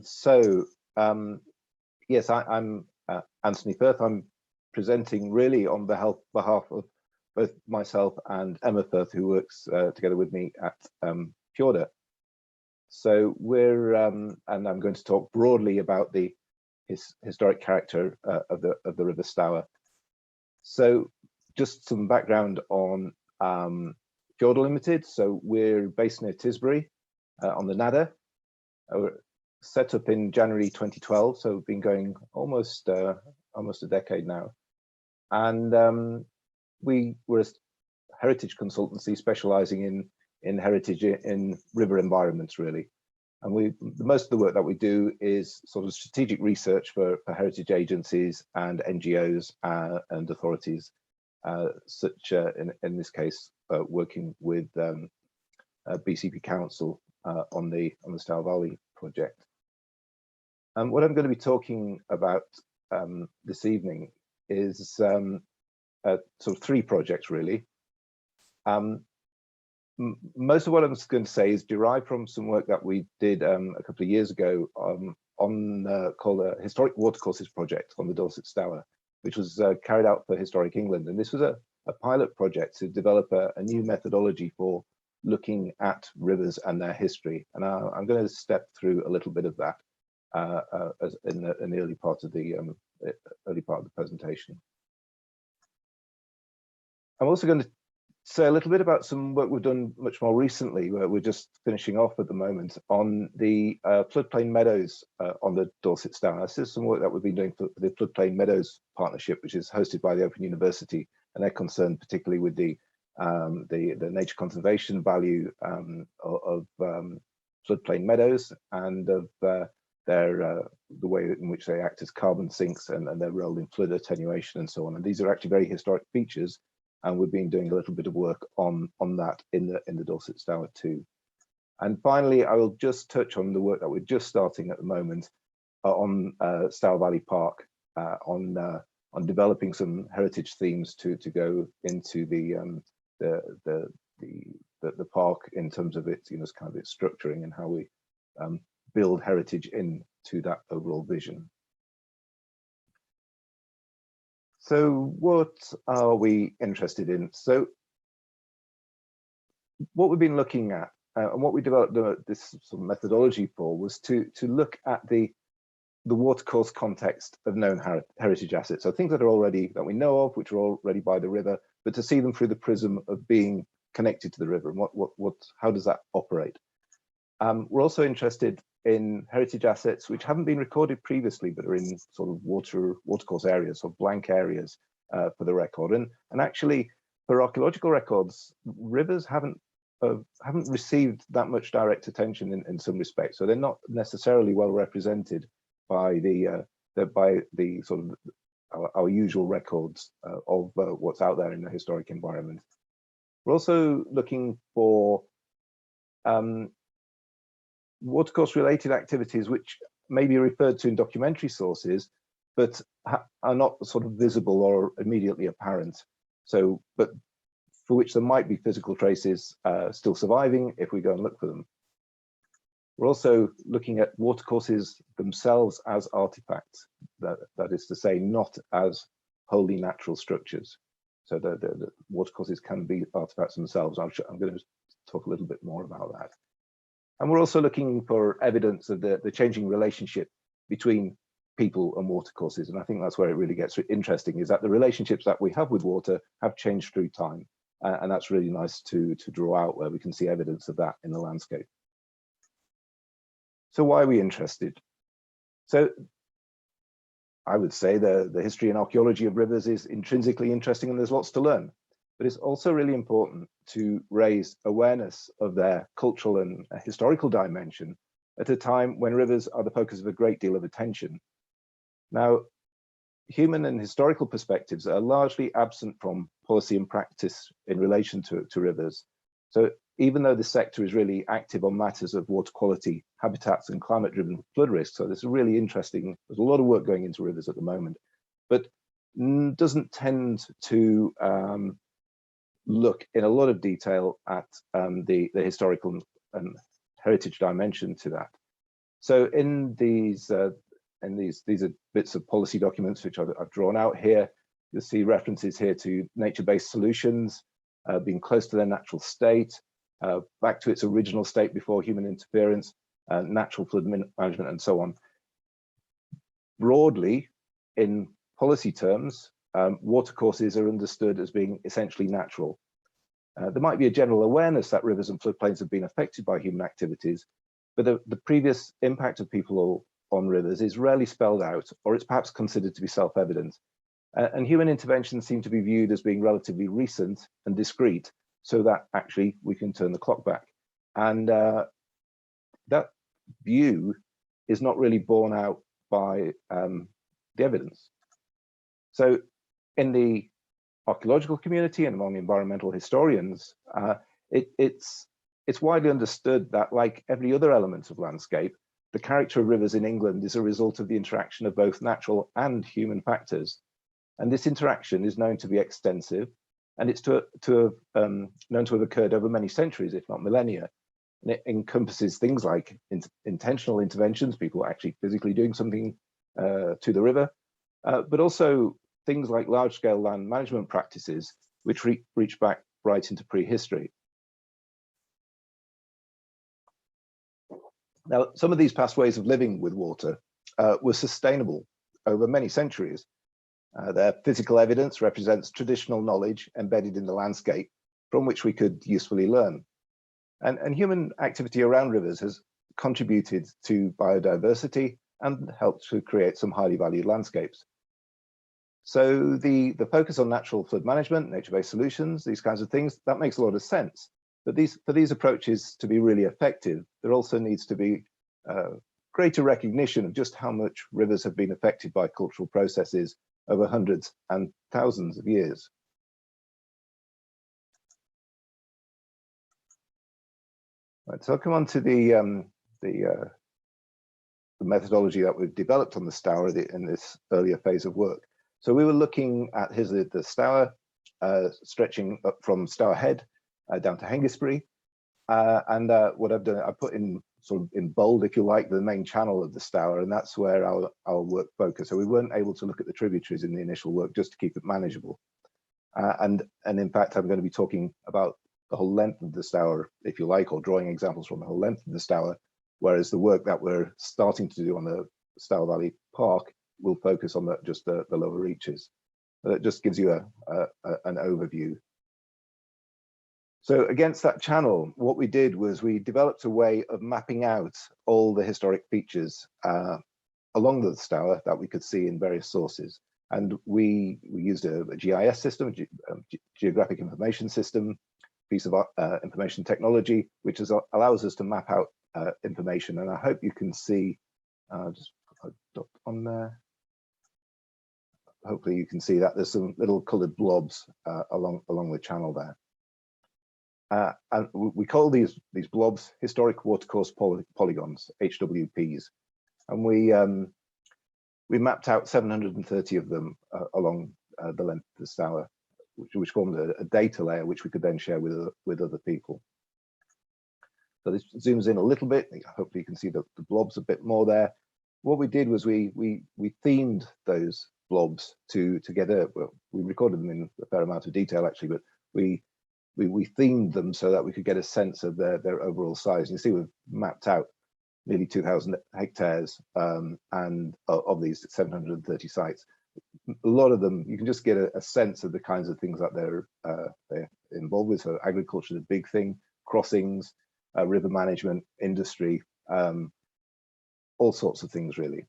So, yes, I'm Antony Firth. I'm presenting really on behalf of both myself and Emma Firth, who works together with me at Fjordr. So and I'm going to talk broadly about the historic character of the River Stour. So, just some background on Fjordr Ltd. So we're based near Tisbury on the Navigability. Set up in January 2012, so we've been going almost a decade now, and we were a heritage consultancy specializing in heritage in river environments, really. And most of the work that we do is sort of strategic research for heritage agencies and NGOs and authorities, such in this case working with BCP Council on the Stour Valley project. What I'm going to be talking about this evening is sort of three projects, really. Most of what I'm going to say is derived from some work that we did a couple of years ago called a Historic Watercourses Project on the Dorset Stour, which was carried out for Historic England. And this was a pilot project to develop a new methodology for looking at rivers and their history. And I'm going to step through a little bit of that as in the early part of the presentation. I'm also going to say a little bit about some work we've done much more recently, where we're just finishing off at the moment on the Floodplain Meadows on the Dorset Stour. This is some work that we've been doing for the Floodplain Meadows partnership, which is hosted by the Open University, and they're concerned particularly with the nature conservation value of floodplain meadows and of the way in which they act as carbon sinks and their role in flood attenuation and so on. And these are actually very historic features, and we've been doing a little bit of work on that in the Dorset Stour too. And finally, I will just touch on the work that we're just starting at the moment on Stour Valley Park, on developing some heritage themes to go into the park in terms of its kind of its structuring and how we build heritage into that overall vision. So what are we interested in? So what we've been looking at and what we developed this sort of methodology for was to look at the watercourse context of known heritage assets. So things that we know of, which are already by the river, but to see them through the prism of being connected to the river and how does that operate? We're also interested in heritage assets which haven't been recorded previously, but are in sort of watercourse areas or blank areas for the record. And actually, for archaeological records, rivers haven't received that much direct attention in some respects. So they're not necessarily well represented by the sort of our usual records of what's out there in the historic environment. We're also looking for watercourse related activities which may be referred to in documentary sources, but are not sort of visible or immediately apparent. So, but for which there might be physical traces still surviving if we go and look for them. We're also looking at watercourses themselves as artifacts, that is to say, not as wholly natural structures. So the watercourses can be artifacts themselves. I'm going to talk a little bit more about that. And we're also looking for evidence of the changing relationship between people and watercourses. And I think that's where it really gets interesting, is that the relationships that we have with water have changed through time. And that's really nice to draw out, where we can see evidence of that in the landscape. So why are we interested? So I would say the history and archaeology of rivers is intrinsically interesting, and there's lots to learn. But it's also really important to raise awareness of their cultural and historical dimension at a time when rivers are the focus of a great deal of attention. Now, human and historical perspectives are largely absent from policy and practice in relation to rivers. So even though the sector is really active on matters of water quality, habitats and climate-driven flood risk, so there's a really interesting, there's a lot of work going into rivers at the moment, but doesn't tend to look in a lot of detail at the historical and heritage dimension to that. So in these are bits of policy documents which I've drawn out here. You'll see references here to nature-based solutions, being close to their natural state, back to its original state before human interference, natural flood management, and so on. Broadly, in policy terms, watercourses are understood as being essentially natural. There might be a general awareness that rivers and floodplains have been affected by human activities, but the previous impact of people on rivers is rarely spelled out, or it's perhaps considered to be self-evident. And human interventions seem to be viewed as being relatively recent and discrete, so that actually we can turn the clock back. And that view is not really borne out by the evidence. So in the archaeological community and among environmental historians, it's widely understood that, like every other element of landscape, the character of rivers in England is a result of the interaction of both natural and human factors. And this interaction is known to be extensive, and it's known to have occurred over many centuries, if not millennia. And it encompasses things like intentional interventions, people actually physically doing something to the river, but also things like large-scale land management practices, which reach back right into prehistory. Now, some of these past ways of living with water were sustainable over many centuries. Their physical evidence represents traditional knowledge embedded in the landscape from which we could usefully learn. And human activity around rivers has contributed to biodiversity and helped to create some highly valued landscapes. So the focus on natural flood management, nature-based solutions, these kinds of things, that makes a lot of sense. But for these approaches to be really effective, there also needs to be greater recognition of just how much rivers have been affected by cultural processes over hundreds and thousands of years. Right, so I'll come on to the methodology that we've developed on the Stour in this earlier phase of work. So we were looking at the Stour, stretching up from Stour Head down to Hengistbury, and what I've done, I put in sort of in bold, if you like, the main channel of the Stour, and that's where our work focused. So we weren't able to look at the tributaries in the initial work just to keep it manageable. And in fact, I'm going to be talking about the whole length of the Stour, if you like, or drawing examples from the whole length of the Stour, whereas the work that we're starting to do on the Stour Valley Park will focus on just the lower reaches. That just gives you an overview. So against that channel, what we did was we developed a way of mapping out all the historic features along the Stour that we could see in various sources. And we used a GIS system, Geographic Information System, piece of information technology, which allows us to map out information. And I hope you can see, just put a dot on there. Hopefully you can see that there's some little colored blobs along the channel there. And we call these blobs historic watercourse polygons, HWPs. And we mapped out 730 of them along the length of the Stour, which formed a data layer which we could then share with other people. So this zooms in a little bit. Hopefully you can see the blobs a bit more there. What we did was we themed those blobs together. Well, we recorded them in a fair amount of detail actually, but we themed them so that we could get a sense of their overall size. And you see we've mapped out nearly 2,000 hectares and of these 730 sites. A lot of them, you can just get a sense of the kinds of things that they're involved with. So agriculture is a big thing, crossings, river management, industry, all sorts of things really.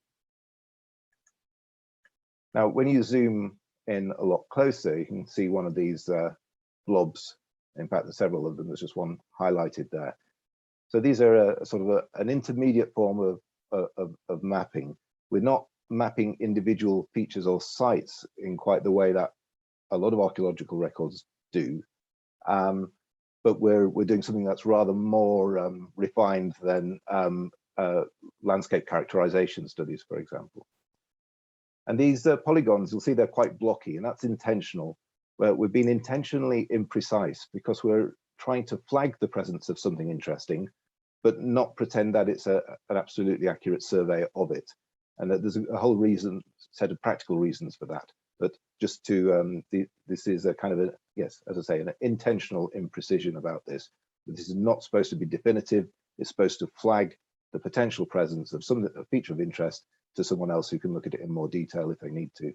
Now, when you zoom in a lot closer, you can see one of these blobs. In fact, there's several of them. There's just one highlighted there. So these are a sort of an intermediate form of mapping. We're not mapping individual features or sites in quite the way that a lot of archaeological records do, but we're doing something that's rather more refined than landscape characterization studies, for example. And these polygons, you'll see they're quite blocky, and that's intentional. Where we've been intentionally imprecise because we're trying to flag the presence of something interesting, but not pretend that it's an absolutely accurate survey of it. And that there's a whole set of practical reasons for that. But just to, this is a kind of a, yes, as I say, an intentional imprecision about this. This is not supposed to be definitive. It's supposed to flag the potential presence of a feature of interest to someone else who can look at it in more detail if they need to.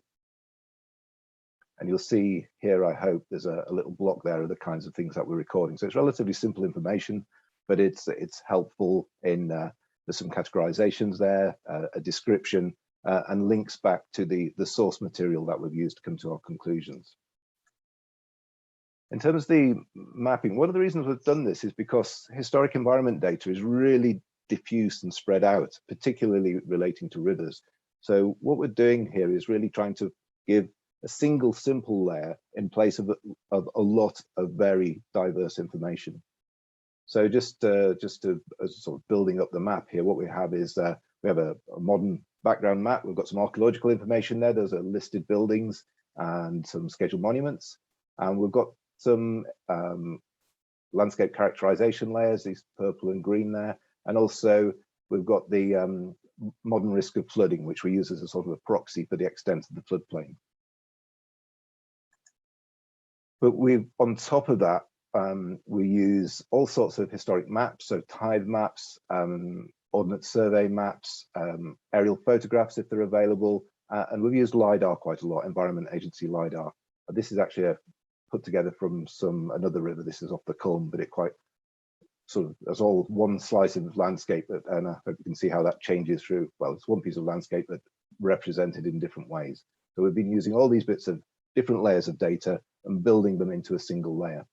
And you'll see here, I hope, there's a little block there of the kinds of things that we're recording. So it's relatively simple information, but it's helpful in, there's some categorizations there, a description, and links back to the source material that we've used to come to our conclusions. In terms of the mapping, one of the reasons we've done this is because historic environment data is really diffuse and spread out, particularly relating to rivers. So what we're doing here is really trying to give a single simple layer in place of a lot of very diverse information. So just to sort of building up the map here, what we have is we have a modern background map. We've got some archaeological information there. There's listed buildings and some scheduled monuments, and we've got some landscape characterization layers, these purple and green there, and also we've got the modern risk of flooding, which we use as a sort of a proxy for the extent of the floodplain. But on top of that, we use all sorts of historic maps, so tide maps, ordnance survey maps, aerial photographs if they're available, and we've used Lidar quite a lot, Environment Agency Lidar. This is actually put together from another river. This is off the Culm, but it quite sort of, as all one slice of landscape, and I hope you can see how that changes through, well, it's one piece of landscape but represented in different ways. So we've been using all these bits of different layers of data and building them into a single layer.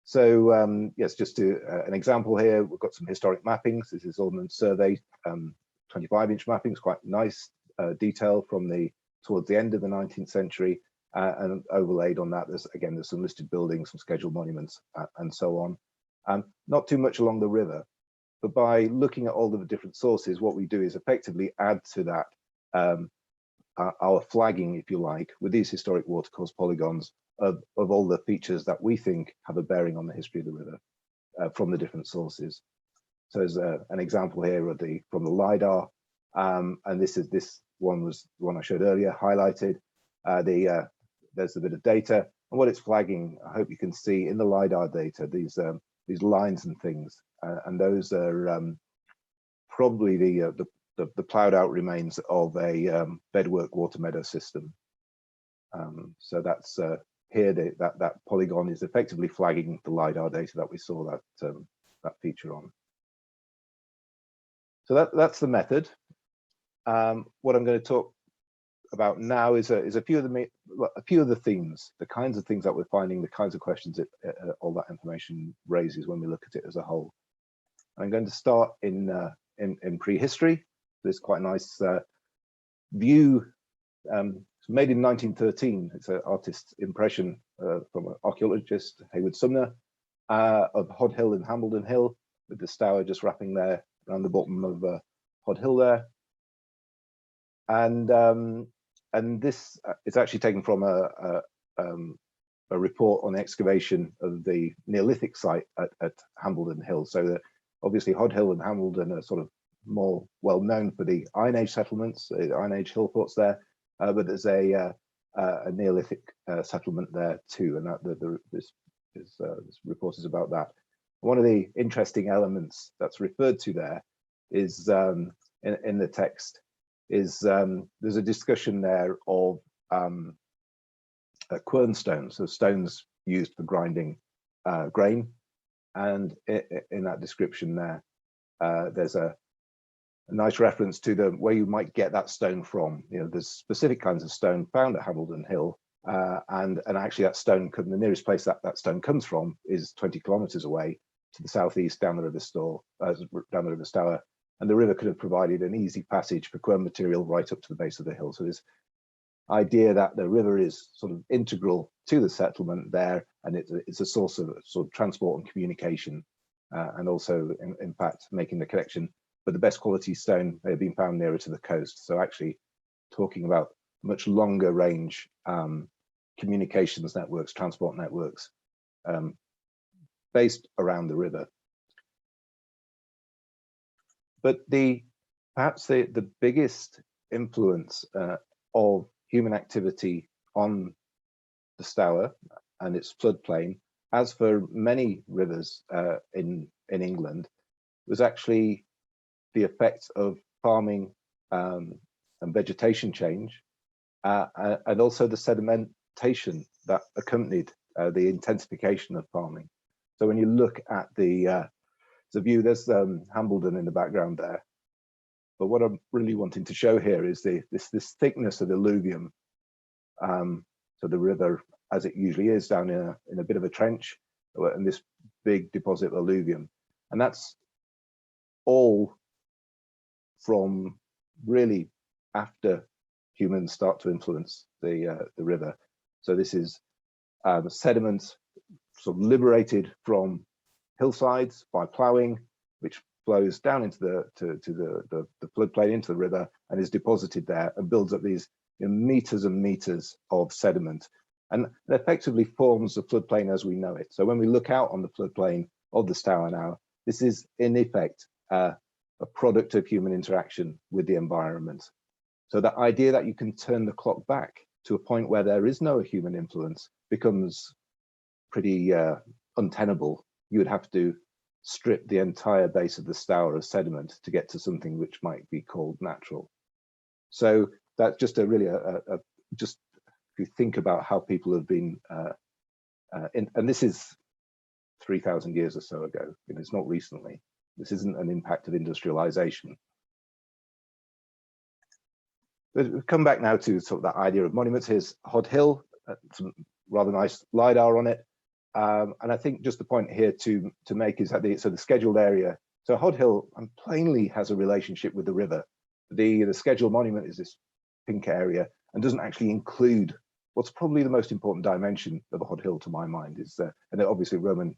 So yes, just an example here, we've got some historic mappings. This is Ordnance Survey, 25-inch mappings, quite nice detail from towards the end of the 19th century, and overlaid on that, there's some listed buildings, some scheduled monuments, and so on. Not too much along the river, but by looking at all of the different sources, what we do is effectively add to that our flagging, if you like, with these historic watercourse polygons of all the features that we think have a bearing on the history of the river from the different sources. So there's an example here of from the Lidar, and this one was the one I showed earlier, highlighted. There's a bit of data, and what it's flagging, I hope you can see in the Lidar data, these lines and things, and those are probably the ploughed out remains of a bedwork water meadow system. So that's here, that polygon is effectively flagging the Lidar data that we saw that feature on. So that's the method. What I'm going to talk about now is a few of the themes, the kinds of things that we're finding, the kinds of questions all that information raises when we look at it as a whole. I'm going to start in prehistory. There's quite a nice view. It's made in 1913. It's an artist's impression from an archaeologist, Hayward Sumner, of Hod Hill and Hambledon Hill, with the Stour just wrapping there around the bottom of Hod Hill there. And this is actually taken from a report on the excavation of the Neolithic site at Hambledon Hill. So that obviously Hod Hill and Hambledon are sort of more well known for the Iron Age settlements, the Iron Age hill forts there, but there's a Neolithic settlement there too, and this report is about that. One of the interesting elements that's referred to there is in the text is there's a discussion there of quern stones, so stones used for grinding grain, and in that description there, there's a nice reference to where you might get that stone from. You know, there's specific kinds of stone found at Hambledon Hill, and actually that stone, the nearest place that stone comes from is 20 kilometers away to the southeast down the River Stour, and the river could have provided an easy passage for quern material right up to the base of the hill. So this idea that the river is sort of integral to the settlement there, and it's a source of sort of transport and communication, and also in fact making the connection. But the best quality stone may have been found nearer to the coast. So actually talking about much longer range communications networks, transport networks based around the river. But perhaps the biggest influence of human activity on the Stour and its floodplain, as for many rivers in England, was actually the effects of farming and vegetation change, and also the sedimentation that accompanied the intensification of farming. So when you look at the view, there's Hambledon in the background there. But what I'm really wanting to show here is this thickness of alluvium. So the river, as it usually is, down in a bit of a trench, and this big deposit of alluvium. And that's all from really after humans start to influence the river. So this is sediment sort of liberated from hillsides by ploughing, which flows down into the floodplain, into the river, and is deposited there and builds up these meters and meters of sediment, and effectively forms the floodplain as we know it. So when we look out on the floodplain of the Stour now, this is in effect a product of human interaction with the environment. So the idea that you can turn the clock back to a point where there is no human influence becomes pretty untenable. You would have to strip the entire base of the Stour of sediment to get to something which might be called natural. So that's just just if you think about how people have been, and this is 3,000 years or so ago, it's not recently. This isn't an impact of industrialization. But we'll come back now to sort of that idea of monuments. Here's Hod Hill, some rather nice Lidar on it. And I think just the point here to make is that the scheduled area, so Hod Hill plainly has a relationship with the river. The scheduled monument is this pink area and doesn't actually include what's probably the most important dimension of Hod Hill to my mind is, and obviously Roman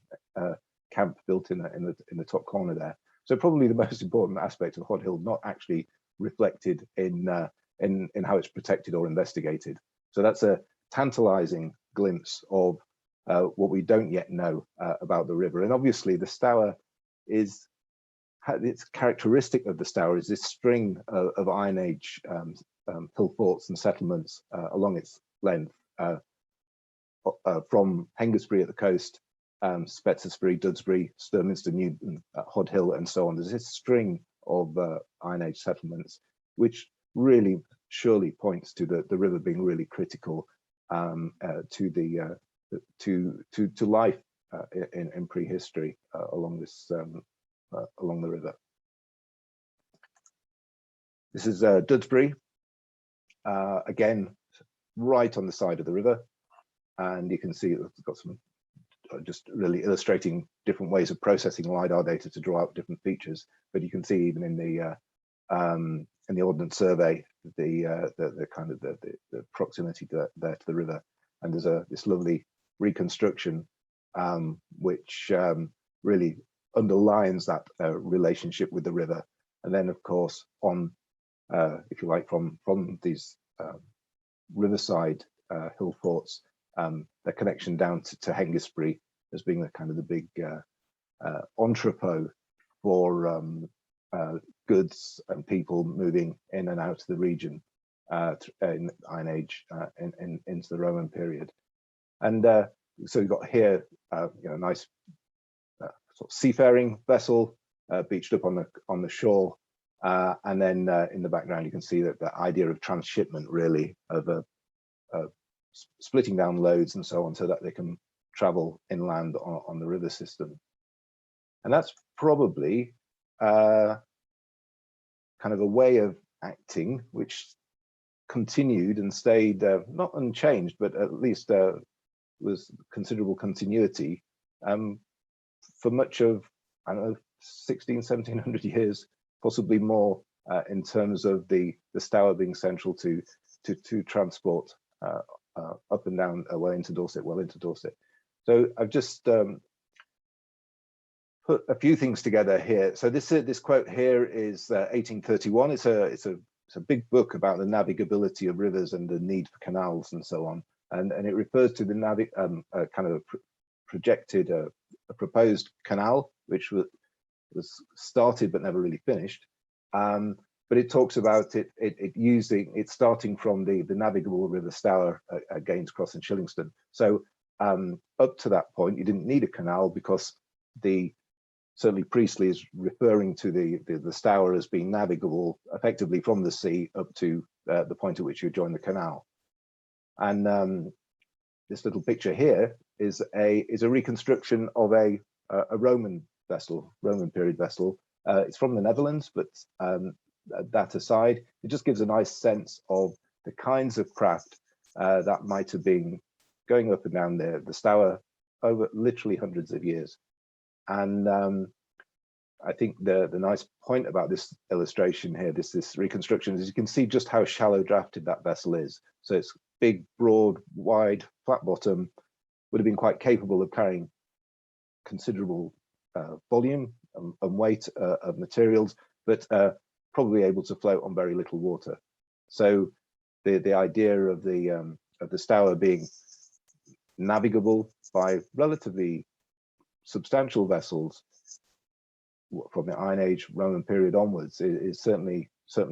camp built in the top corner there. So probably the most important aspect of Hod Hill not actually reflected in how it's protected or investigated. So that's a tantalizing glimpse of what we don't yet know about the river. And obviously the Stour is, it's characteristic of the Stour is this string of Iron Age hill forts and settlements along its length, from Hengistbury at the coast, Spetisbury, Dudsbury, Sturminster, Newton, Hod Hill, and so on. There's this string of Iron Age settlements, which really surely points to the river being really critical to life in prehistory along this along the river. This is Dudsbury, again right on the side of the river, and you can see it's got some just really illustrating different ways of processing Lidar data to draw out different features. But you can see even in the Ordnance Survey the kind of the proximity there to the river, and there's this lovely reconstruction which really underlines that relationship with the river. And then of course on if you like from these riverside hill forts, their connection down to Hengistbury as being the kind of the big entrepot for goods and people moving in and out of the region in Iron Age into the Roman period. And so you've got here a nice sort of seafaring vessel beached up on the shore, and then in the background you can see that the idea of transshipment, really, of splitting down loads and so on so that they can travel inland on the river system. And that's probably kind of a way of acting which continued and stayed not unchanged, but at least was considerable continuity for much of, I don't know, 1700 years, possibly more, in terms of the Stour being central to transport up and down, well into Dorset. So I've just put a few things together here. So this quote here is 1831. It's a big book about the navigability of rivers and the need for canals and so on, and it refers to the kind of a proposed canal which was started but never really finished, But it talks about it starting from the navigable River Stour against Cross and Shillingston. So up to that point, you didn't need a canal, because certainly Priestley is referring to the Stour as being navigable effectively from the sea up to the point at which you join the canal. And this little picture here is a reconstruction of a Roman vessel, Roman period vessel. It's from the Netherlands, but that aside, it just gives a nice sense of the kinds of craft that might have been going up and down the Stour over literally hundreds of years. And I think the nice point about this illustration here, this reconstruction, is you can see just how shallow drafted that vessel is. So it's big, broad, wide, flat bottom, would have been quite capable of carrying considerable volume and weight of materials, but probably able to float on very little water. So the idea of the Stour being navigable by relatively substantial vessels from the Iron Age, Roman period onwards is certainly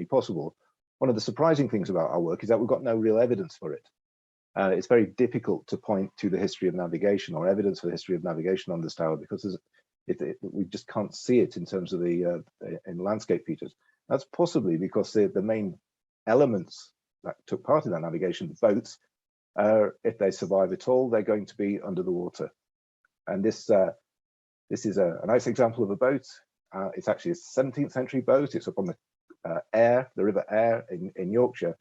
possible. One of the surprising things about our work is that we've got no real evidence for it. It's very difficult to point to the history of navigation or evidence for the history of navigation on the Stour, because we just can't see it in terms of in landscape features. That's possibly because the main elements that took part in that navigation, the boats, if they survive at all, they're going to be under the water. And this is a nice example of a boat. It's actually a 17th century boat. It's up on the River Aire in Yorkshire.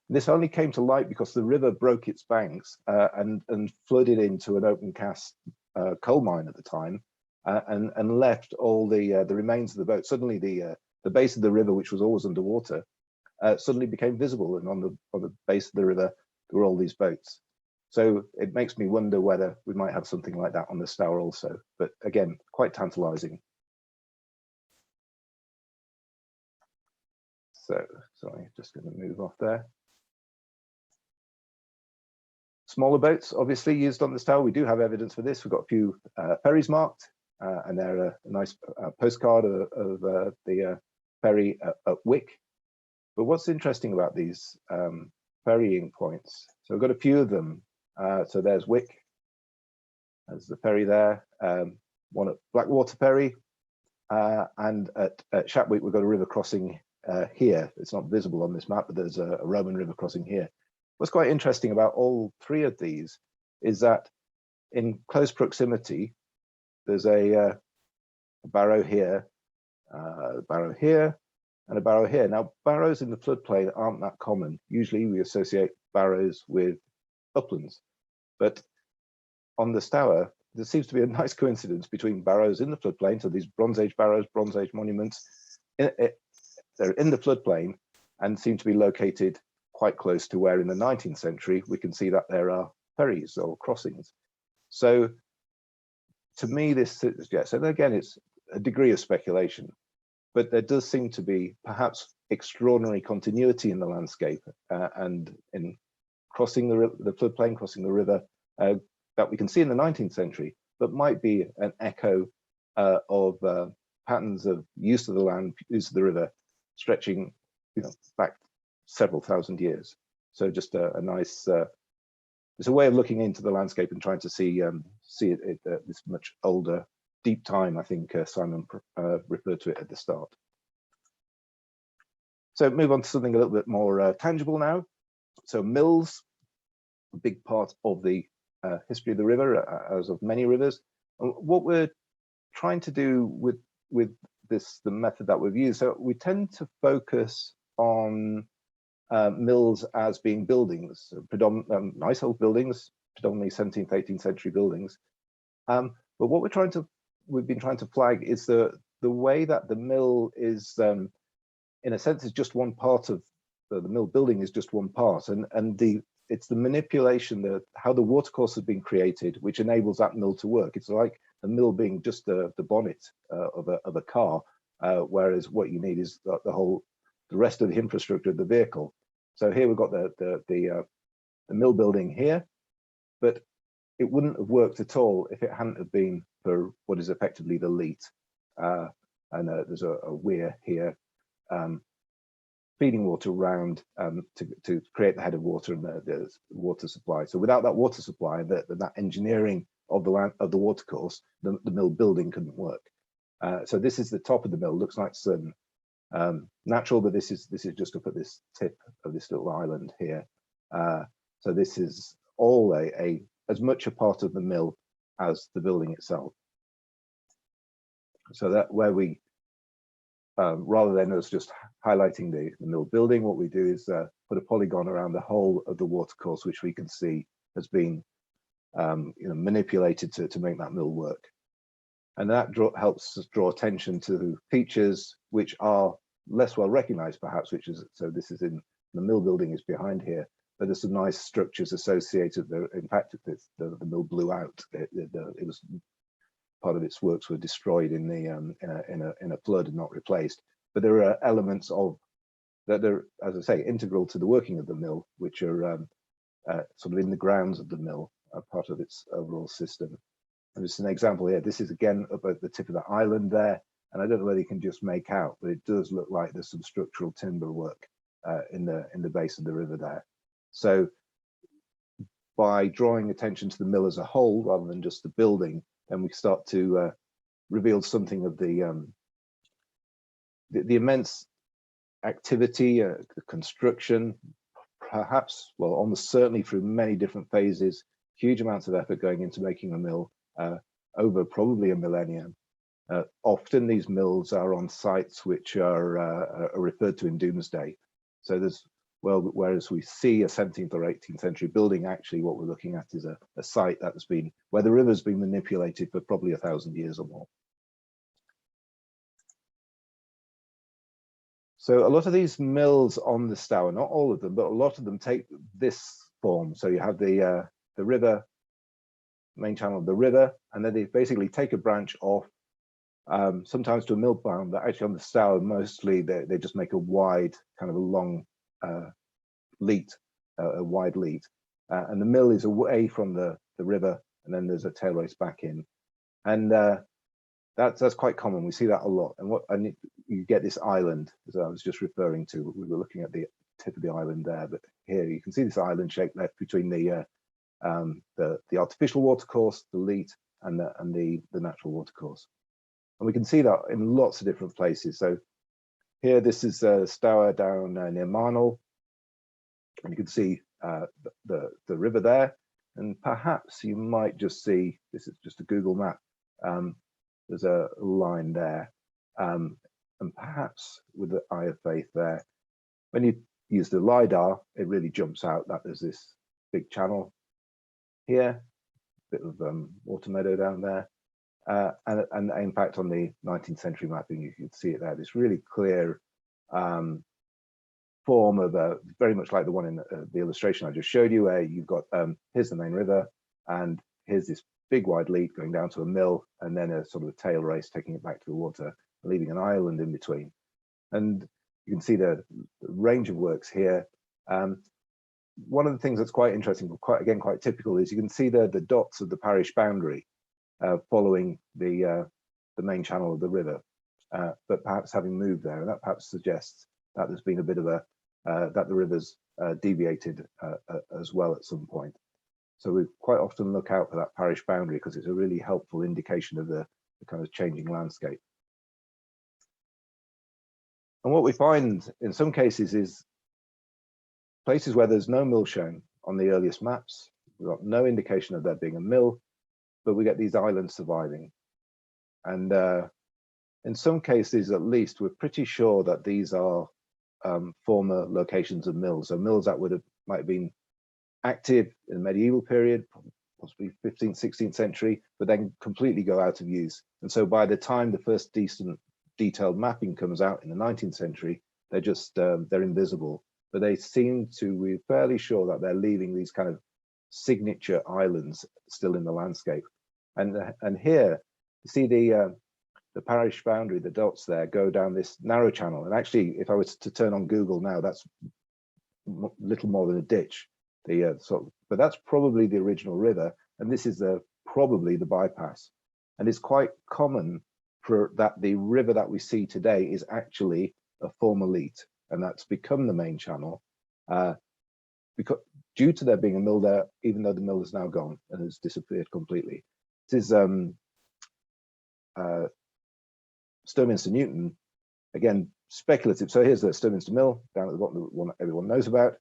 This only came to light because the river broke its banks and flooded into an open cast coal mine at the time, and left all the remains of the boat. Suddenly the base of the river, which was always underwater, suddenly became visible, and on the base of the river there were all these boats. So it makes me wonder whether we might have something like that on the Stour also, but again, quite tantalizing. So, sorry, just going to move off there. Smaller boats, obviously used on the Stour. We do have evidence for this. We've got a few ferries marked, and they're a nice postcard of the ferry at Wick. But what's interesting about these ferrying points, so we've got a few of them. So there's Wick, there's the ferry there, one at Blackwater Ferry, and at Shapwick we've got a river crossing here. It's not visible on this map, but there's a Roman river crossing here. What's quite interesting about all three of these is that in close proximity, there's a barrow here, a barrow here, and a barrow here. Now, barrows in the floodplain aren't that common. Usually we associate barrows with uplands, but on the Stour, there seems to be a nice coincidence between barrows in the floodplain. So these Bronze Age barrows, Bronze Age monuments, they're in the floodplain and seem to be located quite close to where in the 19th century we can see that there are ferries or crossings. So to me, this suggests, and again, it's a degree of speculation, but there does seem to be perhaps extraordinary continuity in the landscape and in crossing the floodplain, crossing the river, that we can see in the 19th century, but might be an echo of patterns of use of the land, use of the river, stretching, back several thousand years. So just a nice, it's a way of looking into the landscape and trying to see it this much older, deep time. I think Simon referred to it at the start. So move on to something a little bit more tangible now. So mills, a big part of the history of the river, as of many rivers. And what we're trying to do with the method that we've used, so we tend to focus on mills as being buildings, nice old buildings, predominantly 17th, 18th century buildings. But what we've been trying to flag is the way that the mill is, in a sense, is just one part of the mill building is just one part, and it's the manipulation, how the watercourse has been created, which enables that mill to work. It's like the mill being just the bonnet of a car, whereas what you need is the rest of the infrastructure of the vehicle. So here we've got the mill building here, but it wouldn't have worked at all if it hadn't have been for what is effectively the leat. And there's a weir here, feeding water round to create the head of water and the water supply. So without that water supply, that engineering of the watercourse, the mill building couldn't work. So this is the top of the mill. Looks like some natural, but this is just up at this tip of this little island here. So this is all as much a part of the mill as the building itself. So that where we rather than us just highlighting the mill building, what we do is put a polygon around the whole of the watercourse, which we can see has been manipulated to make that mill work. And that helps us draw attention to features which are less well recognized, perhaps, which is, so this is in the mill building is behind here, but there's some nice structures associated there. In fact, the mill blew out. It was part of its works were destroyed in a flood and not replaced. But there are elements of that are, as I say, integral to the working of the mill, which are sort of in the grounds of the mill, part of its overall system. And just an example here. This is again up at the tip of the island there, and I don't know whether you can just make out, but it does look like there's some structural timber work in the base of the river there. So by drawing attention to the mill as a whole rather than just the building, then we start to reveal something of the immense activity, the construction, perhaps, well, almost certainly through many different phases, huge amounts of effort going into making a mill over probably a millennium. Often these mills are on sites which are referred to in Doomsday. So there's, well, whereas we see a 17th or 18th century building, actually what we're looking at is a site that's been, where the river's been manipulated for probably 1,000 years or more. So a lot of these mills on the Stour, not all of them, but a lot of them take this form. So you have the river, main channel of the river, and then they basically take a branch off, sometimes to a mill bound, but actually on the Stour, mostly they just make a wide, kind of a long leat, a wide leat. And the mill is away from the river, and then there's a tail race back in. And that's quite common. We see that a lot. And you get this island, as I was just referring to. We were looking at the tip of the island there, but here you can see this island shape left between the artificial watercourse, the leat, and the natural watercourse. And we can see that in lots of different places. So here, this is Stour down near Marnell, and you can see the river there. And perhaps you might just see, this is just a Google map, there's a line there. And perhaps with the eye of faith there, when you use the Lidar, it really jumps out that there's this big channel here, bit of water meadow down there. And in fact, on the 19th century mapping, you can see it there, this really clear form of very much like the one in the illustration I just showed you, where you've got, here's the main river, and here's this big wide lead going down to a mill, and then a sort of a tail race taking it back to the water, leaving an island in between. And you can see the range of works here. One of the things that's quite interesting, quite typical, is you can see the dots of the parish boundary following the main channel of the river, but perhaps having moved there, and that perhaps suggests that there's been a bit of a that the river's deviated as well at some point. So we quite often look out for that parish boundary because it's a really helpful indication of the kind of changing landscape. And what we find in some cases is places where there's no mill shown on the earliest maps. We've got no indication of there being a mill, but we get these islands surviving. And in some cases, at least, we're pretty sure that these are former locations of mills. So mills that might have been active in the medieval period, possibly 15th, 16th century, but then completely go out of use. And so by the time the first decent detailed mapping comes out in the 19th century, they're just, they're invisible. But they seem to, we're fairly sure that they're leaving these kind of signature islands still in the landscape. And here, you see the parish boundary, the dots there go down this narrow channel. And actually, if I was to turn on Google now, that's little more than a ditch. But that's probably the original river, and this is probably the bypass. And it's quite common for that the river that we see today is actually former leat, and that's become the main channel because due to there being a mill there, even though the mill is now gone and has disappeared completely. This is Sturminster Newton, again speculative. So here's the Sturminster Mill down at the bottom, the one everyone knows about.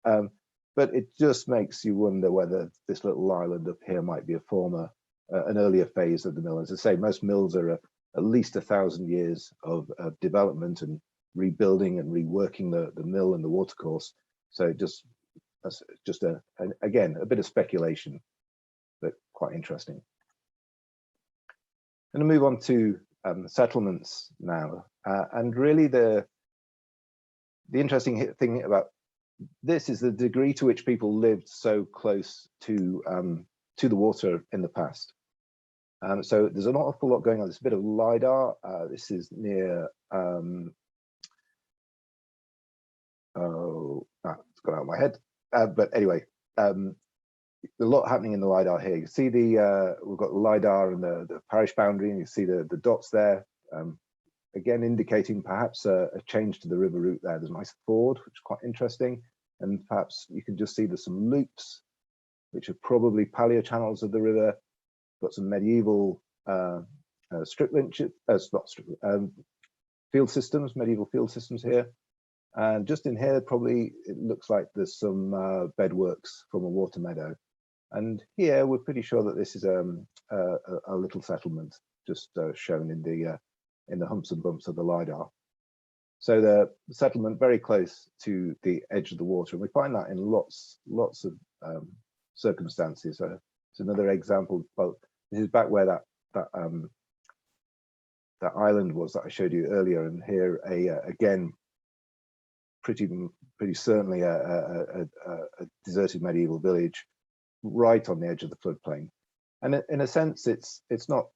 But it just makes you wonder whether this little island up here might be a former, an earlier phase of the mill. As I say, most mills are at least 1,000 years of development and rebuilding and reworking the mill and the watercourse. So that's just again a bit of speculation, but quite interesting. I'm going to move on to settlements now, and really the interesting thing about this is the degree to which people lived so close to the water in the past. So there's an awful lot going on. There's a bit of Lidar. This is near it's gone out of my head. But anyway, a lot happening in the Lidar here. You see we've got the Lidar and the parish boundary, and you see the dots there. Again, indicating perhaps a change to the river route there. There's a nice ford, which is quite interesting. And perhaps you can just see there's some loops, which are probably paleo channels of the river. Got some medieval strip lynches, field systems, medieval field systems here. And just in here, probably it looks like there's some bedworks from a water meadow. And here we're pretty sure that this is a little settlement, just shown in the humps and bumps of the Lidar. So the settlement very close to the edge of the water, and we find that in lots of circumstances. It's another example. Well, this is back where that island was that I showed you earlier, and here again, pretty certainly a deserted medieval village, right on the edge of the floodplain. And in a sense, it's not.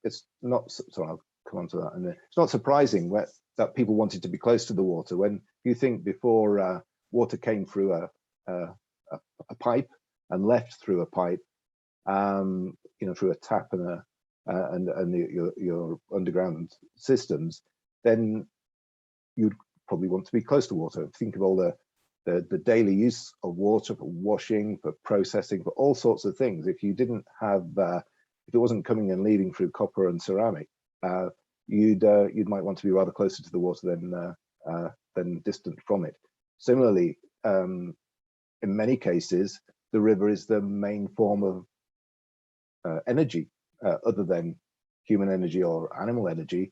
Sorry, I'll come on to that. And it's not surprising that people wanted to be close to the water. When you think before water came through a pipe and left through a pipe, through a tap and your underground systems, then you'd probably want to be close to water. Think of all the daily use of water for washing, for processing, for all sorts of things. If you didn't have if it wasn't coming and leaving through copper and ceramic, you might want to be rather closer to the water than distant from it. Similarly, in many cases, the river is the main form of energy, other than human energy or animal energy,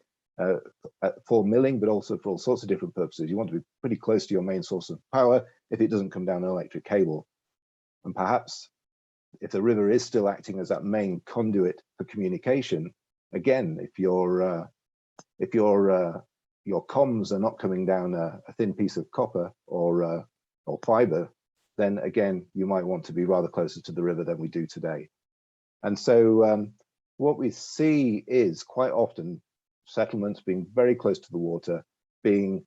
for milling, but also for all sorts of different purposes. You want to be pretty close to your main source of power if it doesn't come down an electric cable. And perhaps if the river is still acting as that main conduit for communication, again, if your comms are not coming down a thin piece of copper or fiber, then again, you might want to be rather closer to the river than we do today. And so what we see is quite often settlements being very close to the water, being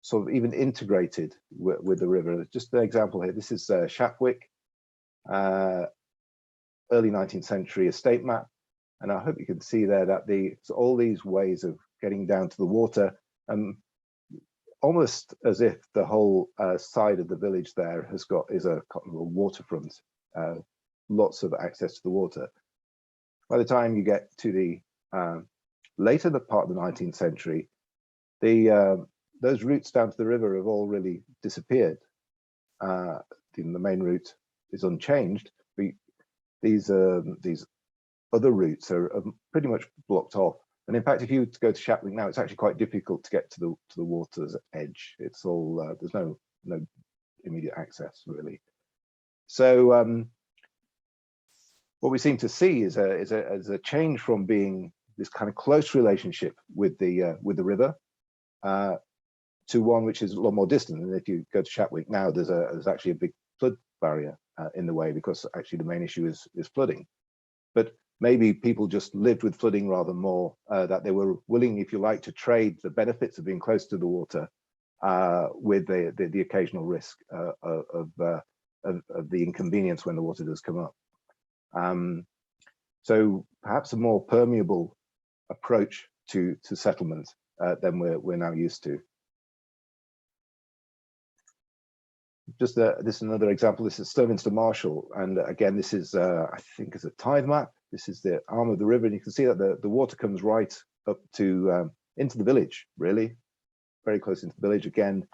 sort of even integrated with the river. Just an example here, this is Shapwick, early 19th century estate map. And I hope you can see there that all these ways of getting down to the water, almost as if the whole side of the village there is a waterfront, lots of access to the water. By the time you get to the later part of the 19th century, those routes down to the river have all really disappeared. The main route is unchanged, but these other routes are pretty much blocked off. And in fact, if you go to Shapwick now, it's actually quite difficult to get to the water's edge. It's all there's no immediate access really. So what we seem to see is a change from being this kind of close relationship with the river to one which is a lot more distant. And if you go to Shapwick now, there's actually a big flood barrier in the way, because actually the main issue is flooding. But maybe people just lived with flooding rather more, that they were willing, if you like, to trade the benefits of being close to the water with the occasional risk of the inconvenience when the water does come up. So perhaps a more permeable approach to settlement than we're now used to. Just this is another example. This is Sturminster Marshall, and again, this is I think is a tide map. This is the arm of the river, and you can see that the water comes right up to into the village, really, very close into the village. Again,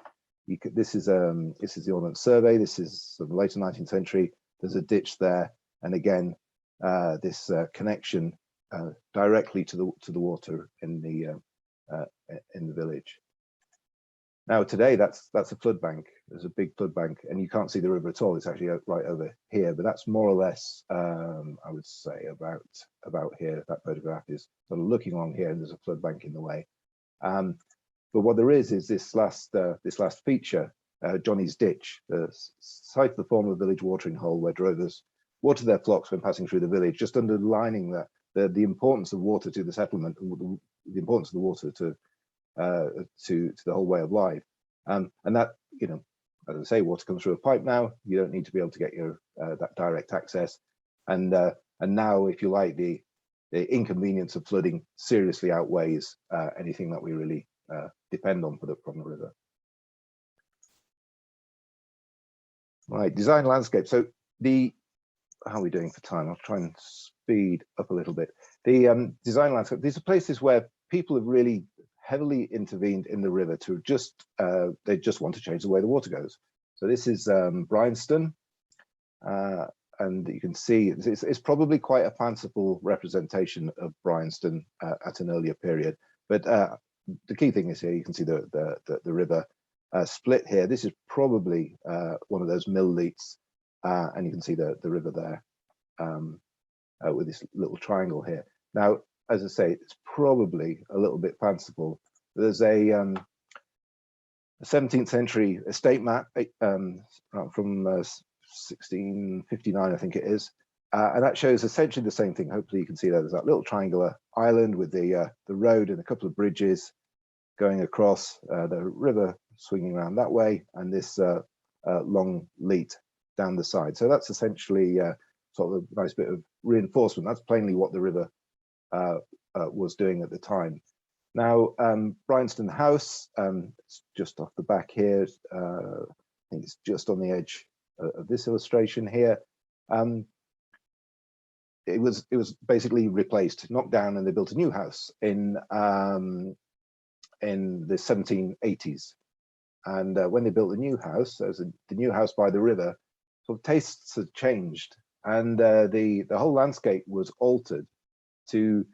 this is the Ordnance Survey. This is the later 19th century. There's a ditch there, and again, this connection directly to the water in the village. Now today, that's a flood bank. There's a big flood bank, and you can't see the river at all. It's actually right over here, but that's more or less, I would say, about here. That photograph is sort of looking along here, and there's a flood bank in the way. But what there is this last feature, Johnny's Ditch, the site of the former village watering hole where drovers water their flocks when passing through the village, just underlining that the importance of water to the settlement, the importance of the water to the whole way of life, and that, you know, as I say, water comes through a pipe now. You don't need to be able to get your that direct access, and now, if you like, the inconvenience of flooding seriously outweighs anything that we really depend on from the river. Right, design landscape. So how are we doing for time? I'll try and speed up a little bit. The design landscape. These are places where people have really heavily intervened in the river to just they just want to change the way the water goes. So this is Brianston, and you can see it's probably quite a fanciful representation of Brianston at an earlier period. But the key thing is here you can see the river split here. This is probably one of those mill leats, and you can see the river there with this little triangle here. Now, as I say, it's probably a little bit fanciful. There's a 17th century estate map from 1659, I think it is, and that shows essentially the same thing. Hopefully you can see that there's that little triangular island with the road and a couple of bridges going across, the river swinging around that way, and this long leat down the side. So that's essentially sort of a nice bit of reinforcement. That's plainly what the river was doing at the time. Now, Brianston House, it's just off the back here. I think it's just on the edge of this illustration here. It was basically replaced, knocked down, and they built a new house in the 1780s. And when they built the new house, the new house by the river, sort of tastes had changed, and the whole landscape was altered to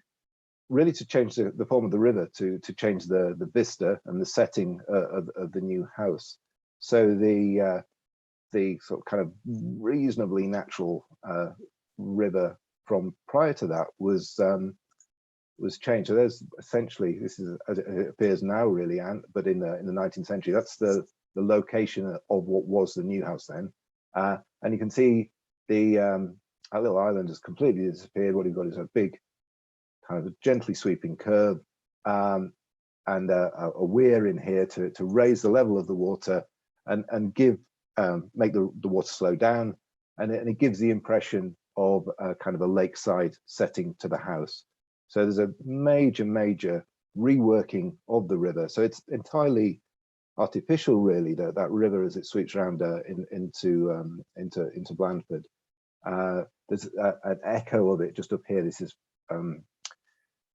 change the form of the river, to change the vista and the setting of the new house. So the sort of kind of reasonably natural river from prior to that was changed. So there's essentially, this is as it appears now, really, but in the 19th century, that's the location of what was the new house then. And you can see our little island has completely disappeared. What you've got is a big kind of a gently sweeping curve, and a weir in here to raise the level of the water and make the water slow down, and it gives the impression of a kind of a lakeside setting to the house. So there's a major reworking of the river. So it's entirely artificial, really, that river as it sweeps around into Blandford. There's an echo of it just up here. This is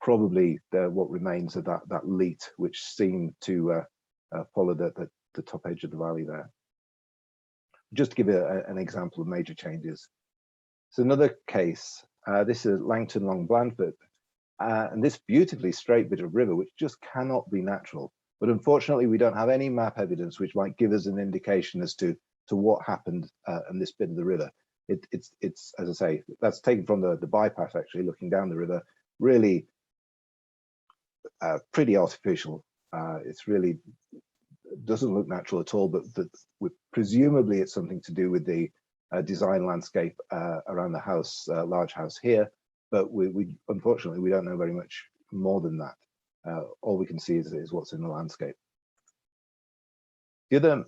probably what remains of that leat, which seemed to follow the top edge of the valley there. Just to give you an example of major changes. So another case, this is Langton Long Blandford, and this beautifully straight bit of river, which just cannot be natural. But unfortunately, we don't have any map evidence which might give us an indication as to what happened in this bit of the river. It's as I say, that's taken from the bypass, actually, looking down the river. Really pretty artificial. It's really doesn't look natural at all, but presumably it's something to do with the design landscape around the house, large house here. But we unfortunately, we don't know very much more than that. All we can see is what's in the landscape. The other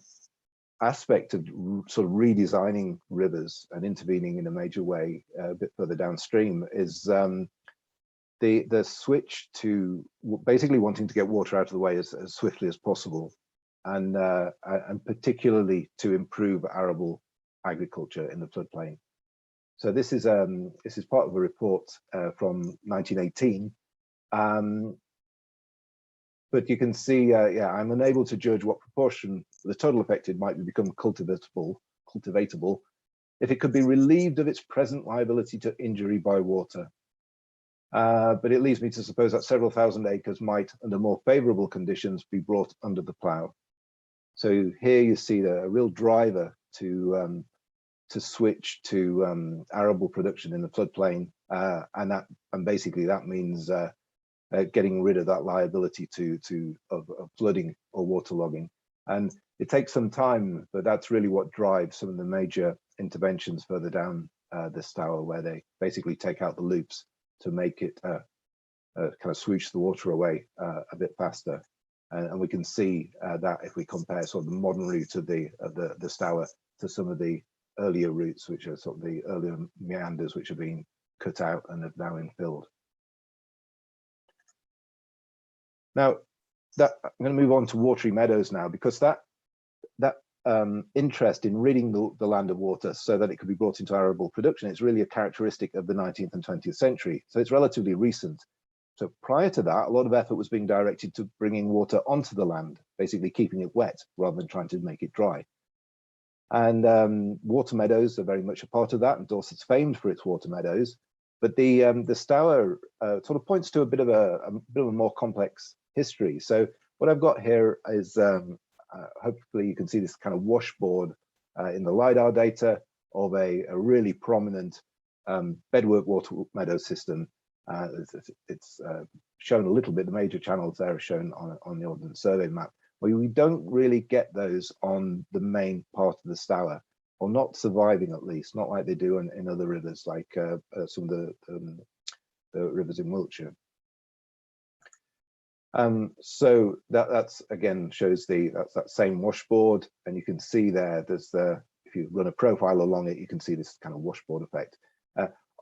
aspect of sort of redesigning rivers and intervening in a major way a bit further downstream is the switch to basically wanting to get water out of the way as swiftly as possible, and particularly to improve arable agriculture in the floodplain. So this is part of a report from 1918. But you can see, yeah, I'm unable to judge what proportion the total affected might become cultivatable if it could be relieved of its present liability to injury by water. But it leads me to suppose that several thousand acres might, under more favourable conditions, be brought under the plough. So here you see a real driver to switch to arable production in the floodplain, and basically that means getting rid of that liability of flooding or waterlogging. And it takes some time, but that's really what drives some of the major interventions further down the Stour, where they basically take out the loops to make it kind of swoosh the water away a bit faster. And we can see that if we compare sort of the modern route of the Stour to some of the earlier routes, which are sort of the earlier meanders, which have been cut out and have now infilled. Now, I'm going to move on to watery meadows now, because that interest in ridding the land of water so that it could be brought into arable production is really a characteristic of the 19th and 20th century. So it's relatively recent. So prior to that, a lot of effort was being directed to bringing water onto the land, basically keeping it wet rather than trying to make it dry. And water meadows are very much a part of that, and Dorset's famed for its water meadows. But the Stour sort of points to a bit of a more complex history. So what I've got here is hopefully you can see this kind of washboard in the Lidar data of a really prominent bedwork water meadow system. It's shown a little bit. The major channels there are shown on the Ordnance Survey map. Well, we don't really get those on the main part of the Stour, or not surviving, at least, not like they do in other rivers, like some of the rivers in Wiltshire. So that's again shows that's that same washboard, and you can see there's if you run a profile along it, you can see this kind of washboard effect.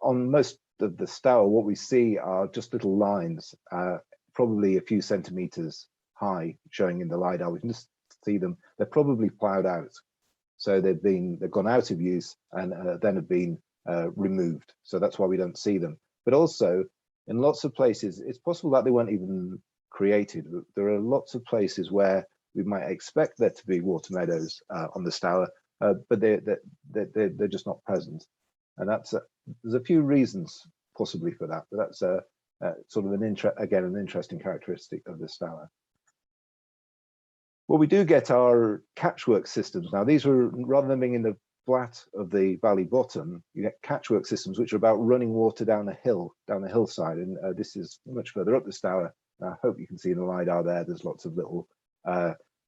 On most of the Stour, what we see are just little lines, probably a few centimeters high, showing in the Lidar. We can just see them. They're probably ploughed out, so they've gone out of use and then have been removed. So that's why we don't see them. But also, in lots of places, it's possible that they weren't even created. There are lots of places where we might expect there to be water meadows on the Stour, but they're just not present. And there's a few reasons possibly for that, but that's sort of an interesting characteristic of the Stour. What we do get are catchwork systems. Now, these were, rather than being in the flat of the valley bottom, you get catchwork systems which are about running water down a hillside, and this is much further up the Stour. I hope you can see in the Lidar there, there's lots of little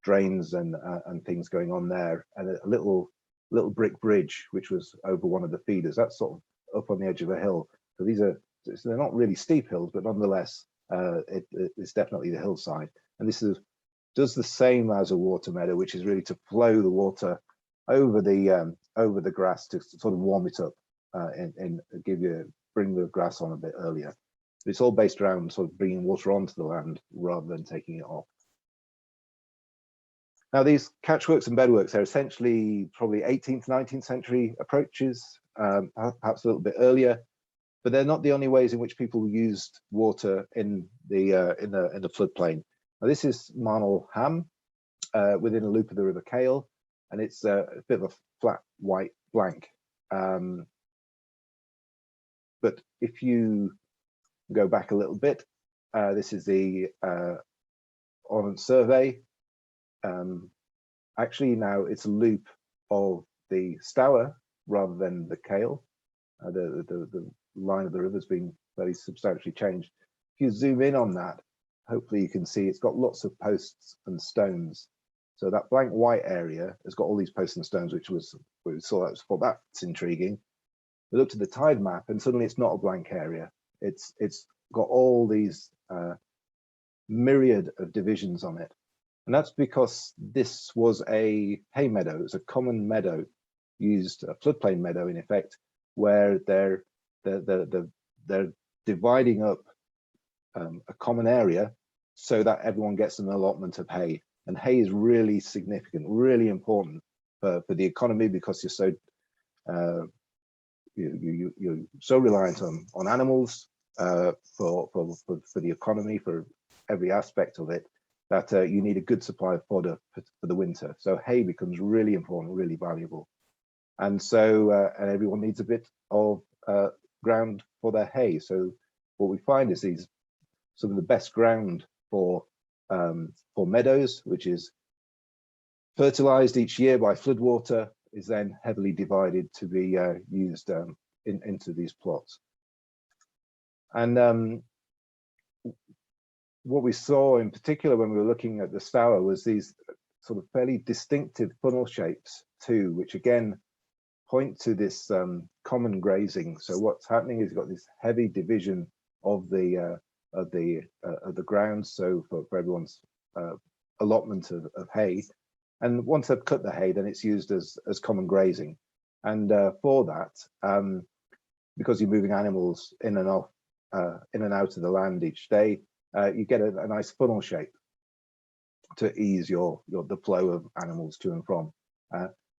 drains and things going on there, and a little brick bridge which was over one of the feeders. That's sort of up on the edge of a hill. So they're not really steep hills, but nonetheless, it's definitely the hillside. And this does the same as a water meadow, which is really to flow the water over the grass to sort of warm it up and bring the grass on a bit earlier. But it's all based around sort of bringing water onto the land rather than taking it off. Now, these catchworks and bedworks are essentially probably 18th, 19th century approaches, perhaps a little bit earlier, but they're not the only ways in which people used water in the floodplain. Now, this is Marnell Ham within a loop of the River Cale, and it's a bit of a flat white blank. But if you go back a little bit, this is the Ordnance Survey. Actually, now it's a loop of the Stour rather than the Cale. The line of the river's been very substantially changed. If you zoom in on that, hopefully you can see it's got lots of posts and stones. So that blank white area has got all these posts and stones, which we saw that's intriguing. We looked at the tide map, and suddenly it's not a blank area. It's got all these myriad of divisions on it. And that's because this was a hay meadow. It was a common meadow, used a floodplain meadow in effect, where they're dividing up a common area so that everyone gets an allotment of hay. And hay is really significant, really important for the economy, because you're so you're so reliant on animals for the economy, for every aspect of it, that you need a good supply of fodder for the winter. So hay becomes really important, really valuable. And so and everyone needs a bit of ground for their hay. So what we find is some of the best ground for meadows, which is fertilized each year by floodwater, is then heavily divided to be used into these plots. And what we saw in particular when we were looking at the Stour was these sort of fairly distinctive funnel shapes too, which again point to this common grazing. So what's happening is you've got this heavy division of the ground, so for everyone's allotment of hay. And once they've cut the hay, then it's used as common grazing. And for that, because you're moving animals in and out of the land each day, you get a nice funnel shape to ease the flow of animals to and from.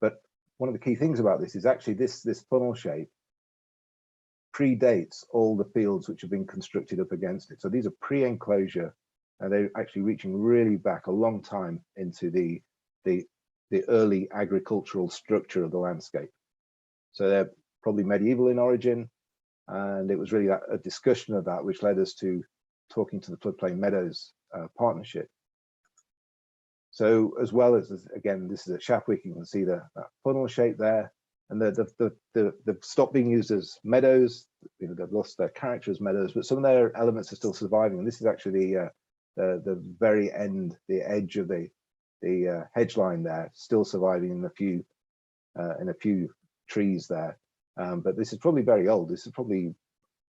But one of the key things about this is actually this funnel shape predates all the fields which have been constructed up against it. So these are pre-enclosure, and they're actually reaching really back a long time into the early agricultural structure of the landscape. So they're probably medieval in origin, and it was really a discussion of that which led us to talking to the Floodplain Meadows partnership. So as well as, again, this is at Shapwick, you can see that funnel shape there, and they've stopped being used as meadows. They've lost their character as meadows, but some of their elements are still surviving. And this is actually the very end, the edge of the hedge line there, still surviving in a few trees there. But this is probably very old. This is probably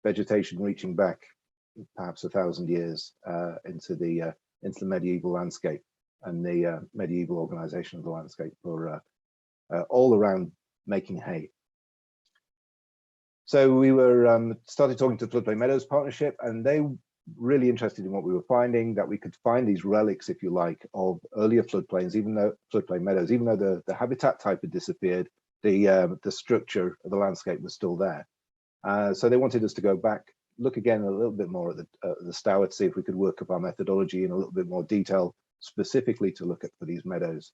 vegetation reaching back perhaps 1,000 years into the medieval landscape and the medieval organization of the landscape for all around making hay. So we were started talking to the Floodplain Meadows partnership, and they were really interested in what we were finding, that we could find these relics, if you like, of earlier floodplains, even though floodplain meadows, even though the habitat type had disappeared, the structure of the landscape was still there. So they wanted us to go back, look again a little bit more at the Stour, to see if we could work up our methodology in a little bit more detail, specifically to look at for these meadows.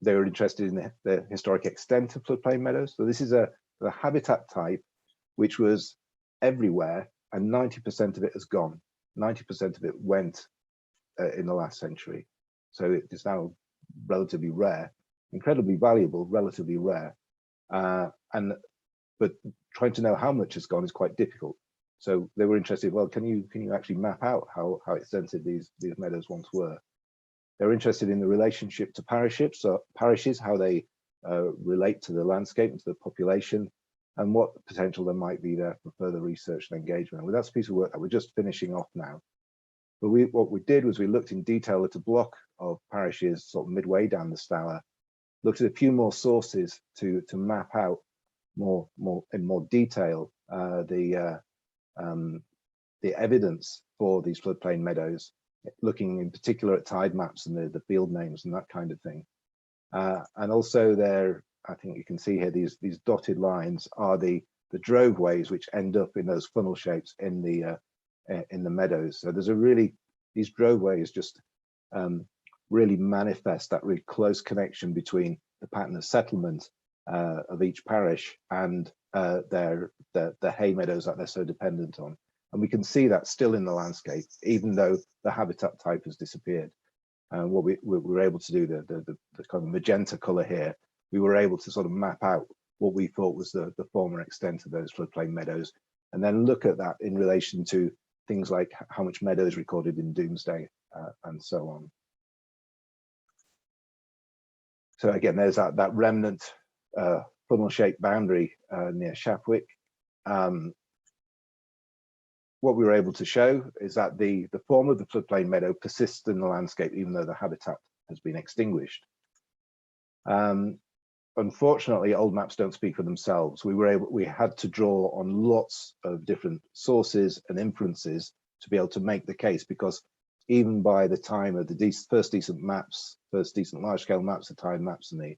They were interested in the historic extent of floodplain meadows. So this is the habitat type which was everywhere, and 90% of it has gone. 90% of it went in the last century. So it is now relatively rare, incredibly valuable, relatively rare. But trying to know how much has gone is quite difficult. So they were interested, well, can you actually map out how extensive these meadows once were? They're interested in the relationship to parishes, how they relate to the landscape and to the population, and what potential there might be there for further research and engagement. Well, that's a piece of work that we're just finishing off now. But what we did was we looked in detail at a block of parishes sort of midway down the Stour, looked at a few more sources to map out in more detail the evidence for these floodplain meadows, looking in particular at tide maps and the field names and that kind of thing. And also there, I think you can see here, these dotted lines are the droveways which end up in those funnel shapes in the meadows. So there's these droveways just really manifest that really close connection between the pattern of settlement of each parish and the hay meadows that they're so dependent on. And we can see that still in the landscape, even though the habitat type has disappeared. And what we were able to do, the kind of magenta color here, we were able to sort of map out what we thought was the former extent of those floodplain meadows, and then look at that in relation to things like how much meadow is recorded in Doomsday and so on. So again, there's that remnant funnel-shaped boundary near Shapwick. What we were able to show is that the form of the floodplain meadow persists in the landscape, even though the habitat has been extinguished. unfortunately, old maps don't speak for themselves. We had to draw on lots of different sources and inferences to be able to make the case, because even by the time of the first decent large-scale maps, the time maps and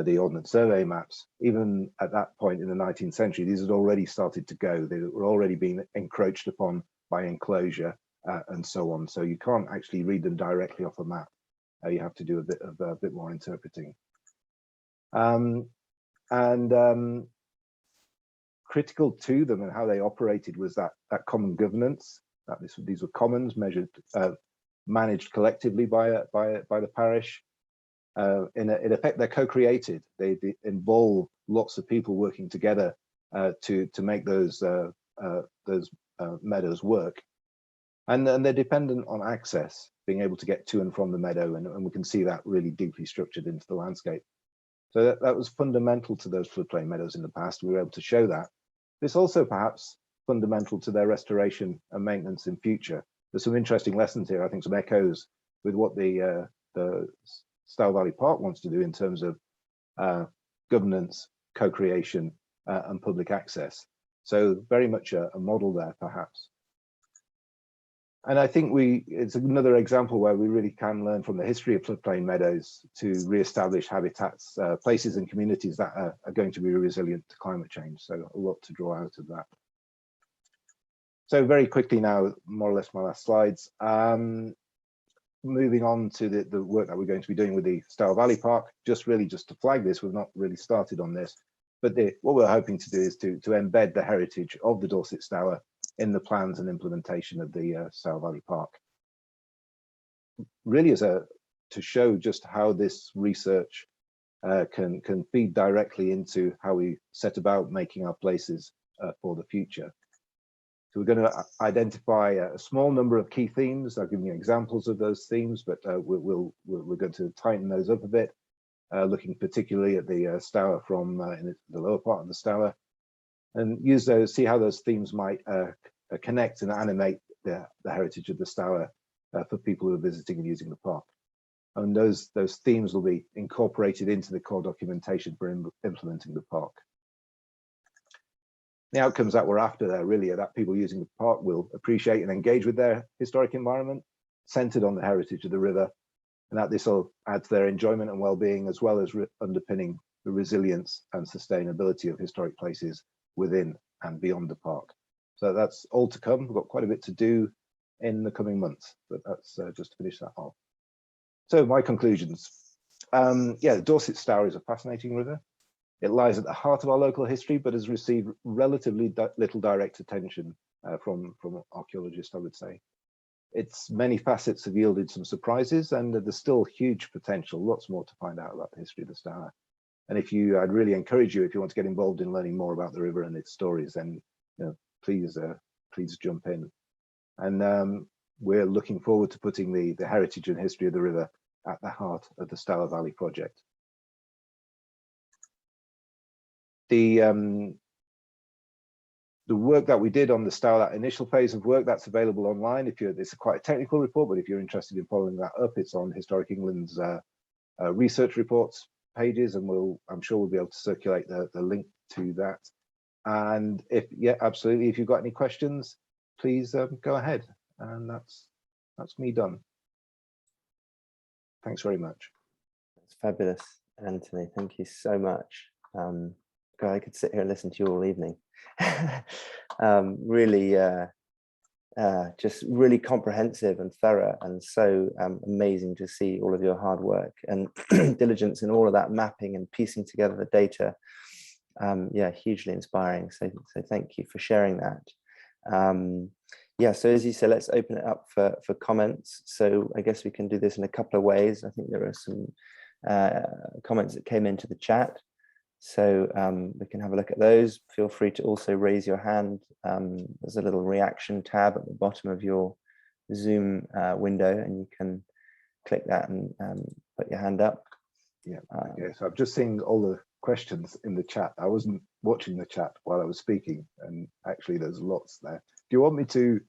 the Ordnance Survey maps, even at that point in the 19th century, these had already started to go. They were already being encroached upon by enclosure and so on. So you can't actually read them directly off a map. You have to do a bit more interpreting. Critical to them and how they operated was that common governance. That these were commons managed collectively by the parish. In effect, they're co-created. They involve lots of people working together to make those meadows work, and they're dependent on access, being able to get to and from the meadow, and we can see that really deeply structured into the landscape. So that was fundamental to those floodplain meadows in the past. We were able to show that. It's also perhaps fundamental to their restoration and maintenance in future. There's some interesting lessons here, I think, some echoes with what the Stour Valley Park wants to do in terms of governance, co-creation, and public access. So very much a model there, perhaps. And I think it's another example where we really can learn from the history of floodplain meadows to re-establish habitats, places and communities that are going to be resilient to climate change. So a lot to draw out of that. So very quickly now, more or less my last slides. Moving on to the work that we're going to be doing with the Stour Valley Park, just to flag this, we've not really started on this, but what we're hoping to do is to embed the heritage of the Dorset Stour in the plans and implementation of the Stour Valley Park. Really to show just how this research can feed directly into how we set about making our places for the future. So we're going to identify a small number of key themes. I'll give you examples of those themes, but we're going to tighten those up a bit, looking particularly at the Stour from in the lower part of the Stour, and use those, see how those themes might connect and animate the heritage of the Stour for people who are visiting and using the park. And those themes will be incorporated into the core documentation for implementing the park. The outcomes that we're after there really are that people using the park will appreciate and engage with their historic environment, centered on the heritage of the river, and that this will add to their enjoyment and well-being, as well as underpinning the resilience and sustainability of historic places within and beyond the park. So that's all to come. We've got quite a bit to do in the coming months, but that's just to finish that off. So my conclusions. Yeah, the Dorset Stour is a fascinating river. It lies at the heart of our local history, but has received relatively little direct attention from archaeologists, I would say. Its many facets have yielded some surprises, and there's still huge potential, lots more to find out about the history of the Stour. And I'd really encourage you, if you want to get involved in learning more about the river and its stories, then please jump in. And we're looking forward to putting the heritage and history of the river at the heart of the Stour Valley project. The work that we did on the Stour, that initial phase of work, that's available online. It's quite a technical report, but if you're interested in following that up, it's on Historic England's research reports pages, and I'm sure we'll be able to circulate the link to that. And absolutely, if you've got any questions, please go ahead. And that's me done. Thanks very much. That's fabulous, Anthony. Thank you so much. God, I could sit here and listen to you all evening. Really, just really comprehensive and thorough, and so amazing to see all of your hard work and diligence in all of that mapping and piecing together the data. Yeah, hugely inspiring. So thank you for sharing that. Yeah, so as you said, let's open it up for comments. So I guess we can do this in a couple of ways. I think there are some comments that came into the chat. So we can have a look at those. Feel free to also raise your hand. There's a little reaction tab at the bottom of your Zoom window, and you can click that and put your hand up. Yeah, so I've just seen all the questions in the chat. I wasn't watching the chat while I was speaking, and actually there's lots there. Do you want me to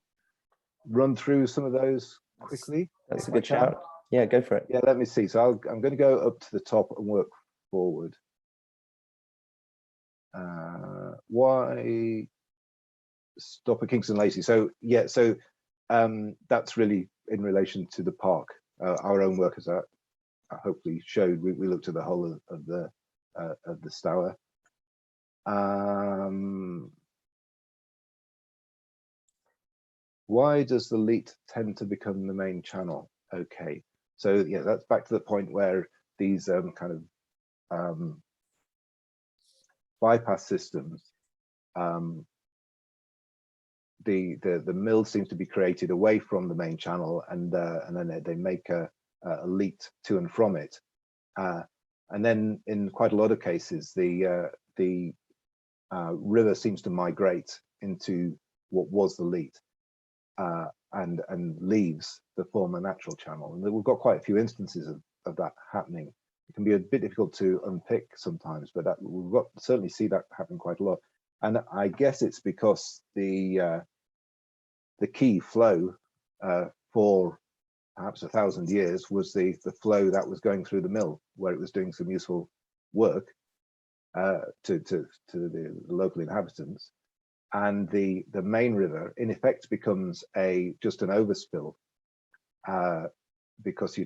run through some of those quickly? That's a good shout. Yeah, go for it. Yeah, let me see. So I'm going to go up to the top and work forward. Why stop at Kingston Lacy? So yeah, so that's really in relation to the park. Our own work, as I hopefully showed, we looked at the whole of the Stour. Why does the Leat tend to become the main channel? Okay, so yeah, that's back to the point where these kind of bypass systems, the mill seems to be created away from the main channel, and then they make a leat to and from it, and then in quite a lot of cases the river seems to migrate into what was the leat, and leaves the former natural channel. And we've got quite a few instances of that happening. It can be a bit difficult to unpick sometimes, but we've got certainly see that happen quite a lot. And I guess it's because the key flow for perhaps 1,000 years was the flow that was going through the mill, where it was doing some useful work to the local inhabitants. And the main river in effect becomes just an overspill, because you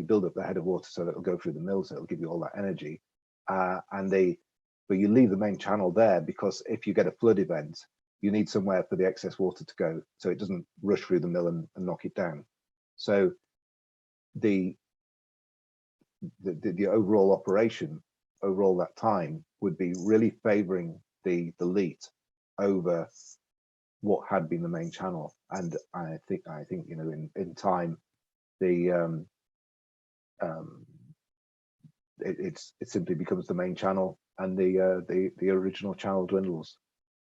build up the head of water so that it'll go through the mill, so it'll give you all that energy, but you leave the main channel there because if you get a flood event, you need somewhere for the excess water to go, so it doesn't rush through the mill and knock it down. So the overall operation that time would be really favouring the leat over what had been the main channel. And I think you know, in time it simply becomes the main channel, and the original channel dwindles.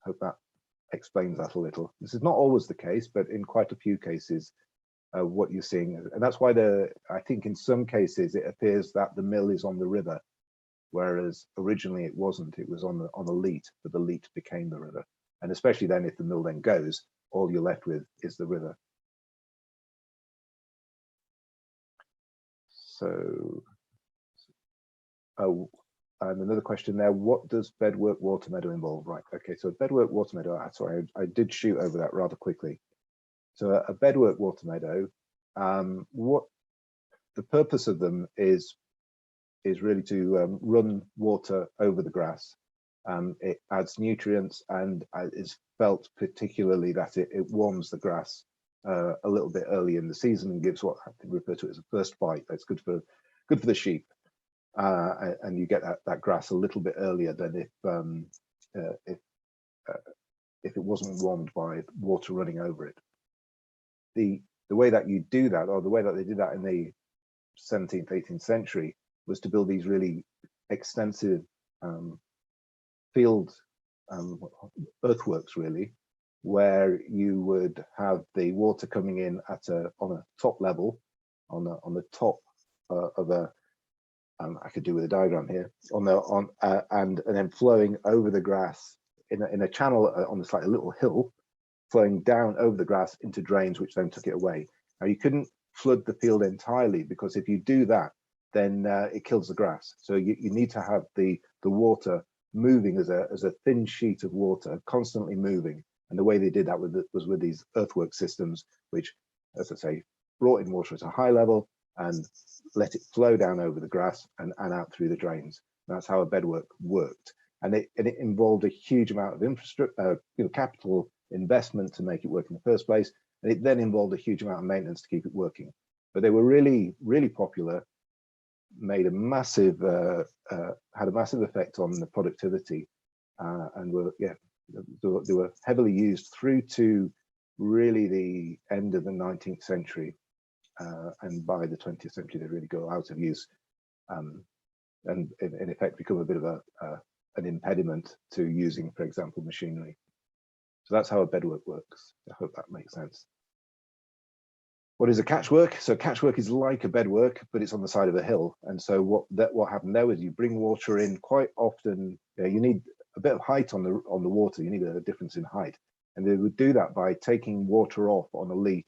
Hope that explains that a little. This is not always the case, but in quite a few cases what you're seeing, and that's why I think in some cases it appears that the mill is on the river, whereas originally it wasn't. It was on the leat, but the leat became the river. And especially then, if the mill then goes, all you're left with is the river. So, and another question there, what does bedwork water meadow involve? Right, okay, so bedwork water meadow, sorry, I did shoot over that rather quickly. So a bedwork water meadow, what the purpose of them is really to run water over the grass. It adds nutrients, and it's felt particularly that it warms the grass a little bit early in the season and gives what I refer to as a first bite. That's good for the sheep, and you get that grass a little bit earlier than if it wasn't warmed by water running over it. The way that you do that, or the way that they did that in the 17th, 18th century, was to build these really extensive field earthworks, really, where you would have the water coming in on a top level, on the top of a I could do with a diagram here, and then flowing over the grass in a channel on the slightly little hill, flowing down over the grass into drains, which then took it away. Now you couldn't flood the field entirely, because if you do that, then it kills the grass. So you need to have the water moving as a thin sheet of water, constantly moving. And the way they did that was with these earthwork systems, which, as I say, brought in water at a high level and let it flow down over the grass and out through the drains. And that's how a bedwork worked. And it involved a huge amount of infrastructure, capital investment to make it work in the first place. And it then involved a huge amount of maintenance to keep it working. But they were really, really popular, made a massive, had a massive effect on the productivity, and they were heavily used through to really the end of the 19th century. And by the 20th century, they really go out of use, and in effect become a bit of an impediment to using, for example, machinery. So that's how a bedwork works. I hope that makes sense. What is a catchwork? So catchwork is like a bedwork, but it's on the side of a hill. And so what happened there is you bring water in quite often. You need a bit of height on the water. You need a difference in height, and they would do that by taking water off on a leat,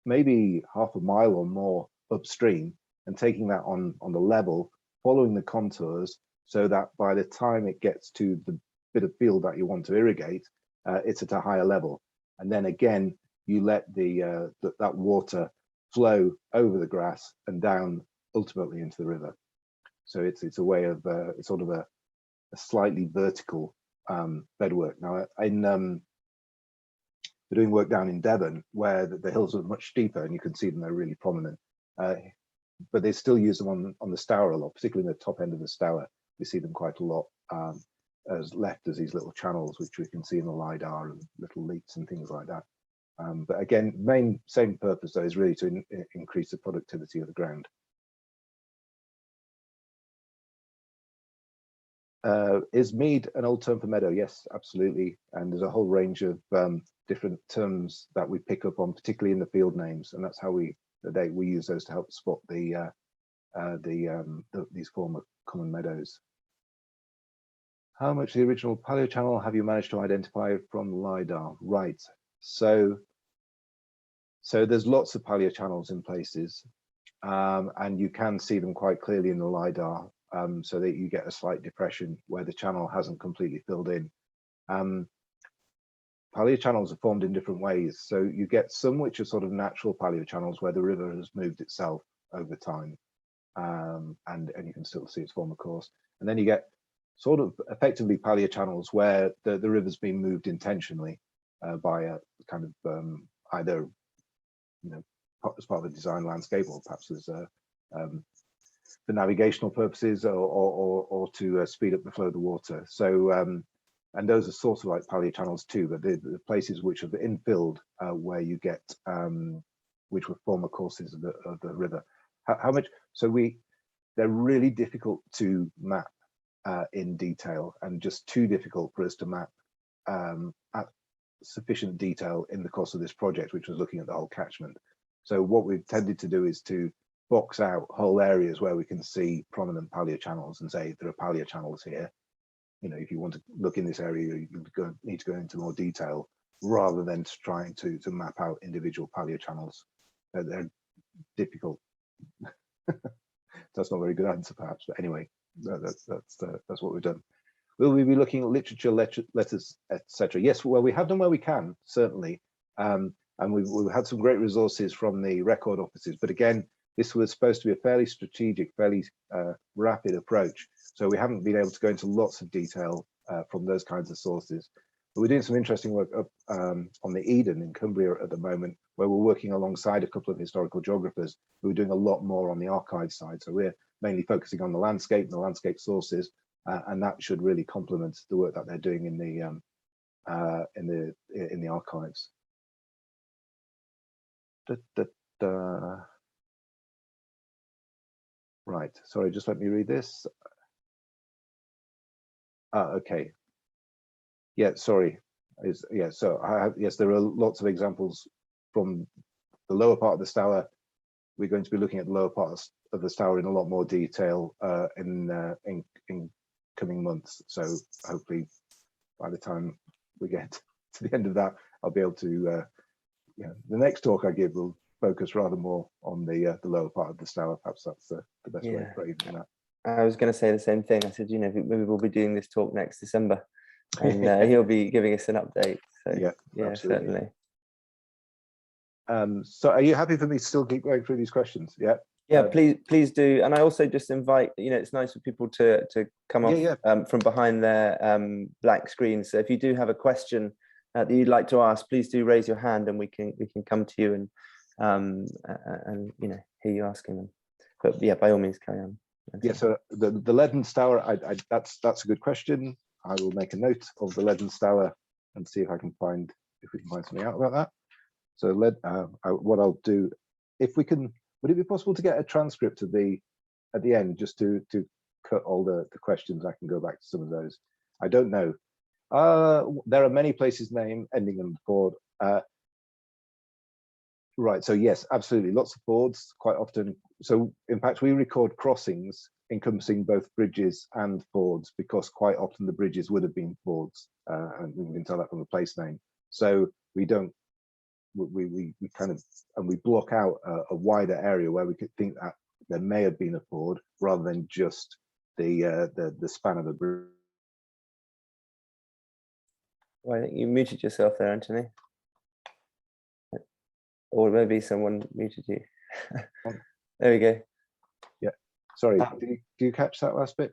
maybe half a mile or more upstream and taking that on the level, following the contours, so that by the time it gets to the bit of field that you want to irrigate, it's at a higher level. And then again, you let that water flow over the grass and down ultimately into the river. So it's a way of it's sort of a slightly vertical bedwork. Now, we're doing work down in Devon where the hills are much steeper, and you can see them, they're really prominent. But they still use them on the Stour a lot, particularly in the top end of the Stour. We see them quite a lot as left as these little channels, which we can see in the Lidar, and little leaks and things like that. But again, same purpose though is really to increase the productivity of the ground. Is mead an old term for meadow? Yes, absolutely. And there's a whole range of different terms that we pick up on, particularly in the field names, and that's how we use those to help spot these former common meadows. How much of the original Paleo channel have you managed to identify from Lidar? Right. So there's lots of Paleo channels in places, and you can see them quite clearly in the Lidar, so that you get a slight depression where the channel hasn't completely filled in. Paleo channels are formed in different ways. So you get some which are sort of natural Paleo channels where the river has moved itself over time, and you can still see its former course. And then you get sort of effectively Paleo channels where the river's been moved intentionally by a kind of either, you know, as part of the design landscape, or perhaps as for navigational purposes, or to speed up the flow of the water. So and those are sort of like Paleo channels too, but the places which are infilled where you get which were former courses of the river. How much? So they're really difficult to map in detail, and just too difficult for us to map at sufficient detail in the course of this project, which was looking at the whole catchment. So what we've tended to do is to box out whole areas where we can see prominent Paleo channels and say there are Paleo channels here. You know, if you want to look in this area, you need to go into more detail rather than trying to map out individual Paleo channels. They're difficult. That's not a very good answer, perhaps, but anyway, that's what we've done. Will we be looking at literature, letters, etc.? Yes, well, we have done where we can, certainly, and we've had some great resources from the record offices. But again, this was supposed to be a fairly strategic, fairly rapid approach, so we haven't been able to go into lots of detail from those kinds of sources. But we're doing some interesting work up on the Eden in Cumbria at the moment, where we're working alongside a couple of historical geographers who are doing a lot more on the archive side. So we're mainly focusing on the landscape and the landscape sources, and that should really complement the work that they're doing in the archives. Right, sorry, just let me read this. Okay. Yeah, sorry. So yes, there are lots of examples from the lower part of the Stour. We're going to be looking at the lower part of the Stour in a lot more detail in coming months. So hopefully by the time we get to the end of that, I'll be able to, the next talk I give will focus rather more on the lower part of the Stour. Perhaps that's the best way of phrasing that. I was going to say the same thing. I said, maybe we'll be doing this talk next December, and he'll be giving us an update. So yeah, absolutely. Certainly. So are you happy for me to still keep going through these questions? Yeah, please do. And I also just invite, it's nice for people to come off from behind their black screens. So if you do have a question that you'd like to ask, please do raise your hand, and we can come to you and hear you asking them. But yeah, by all means, carry on. Yeah, so the Leaden Stour, that's a good question. I will make a note of the Leaden Stour and see if we can find something out about that. So what I'll do, if we can, would it be possible to get a transcript of at the end, just to cut all the questions? I can go back to some of those. I don't know. There are many places ending in ford. Right, so yes, absolutely, lots of fords quite often. So in fact, we record crossings encompassing both bridges and fords, because quite often the bridges would have been fords, and we can tell that from the place name. So we don't we kind of, and we block out a wider area where we could think that there may have been a ford rather than just the span of a bridge. Well, I think you muted yourself there, Anthony. Or maybe someone muted you. There we go. Yeah, sorry, do you catch that last bit?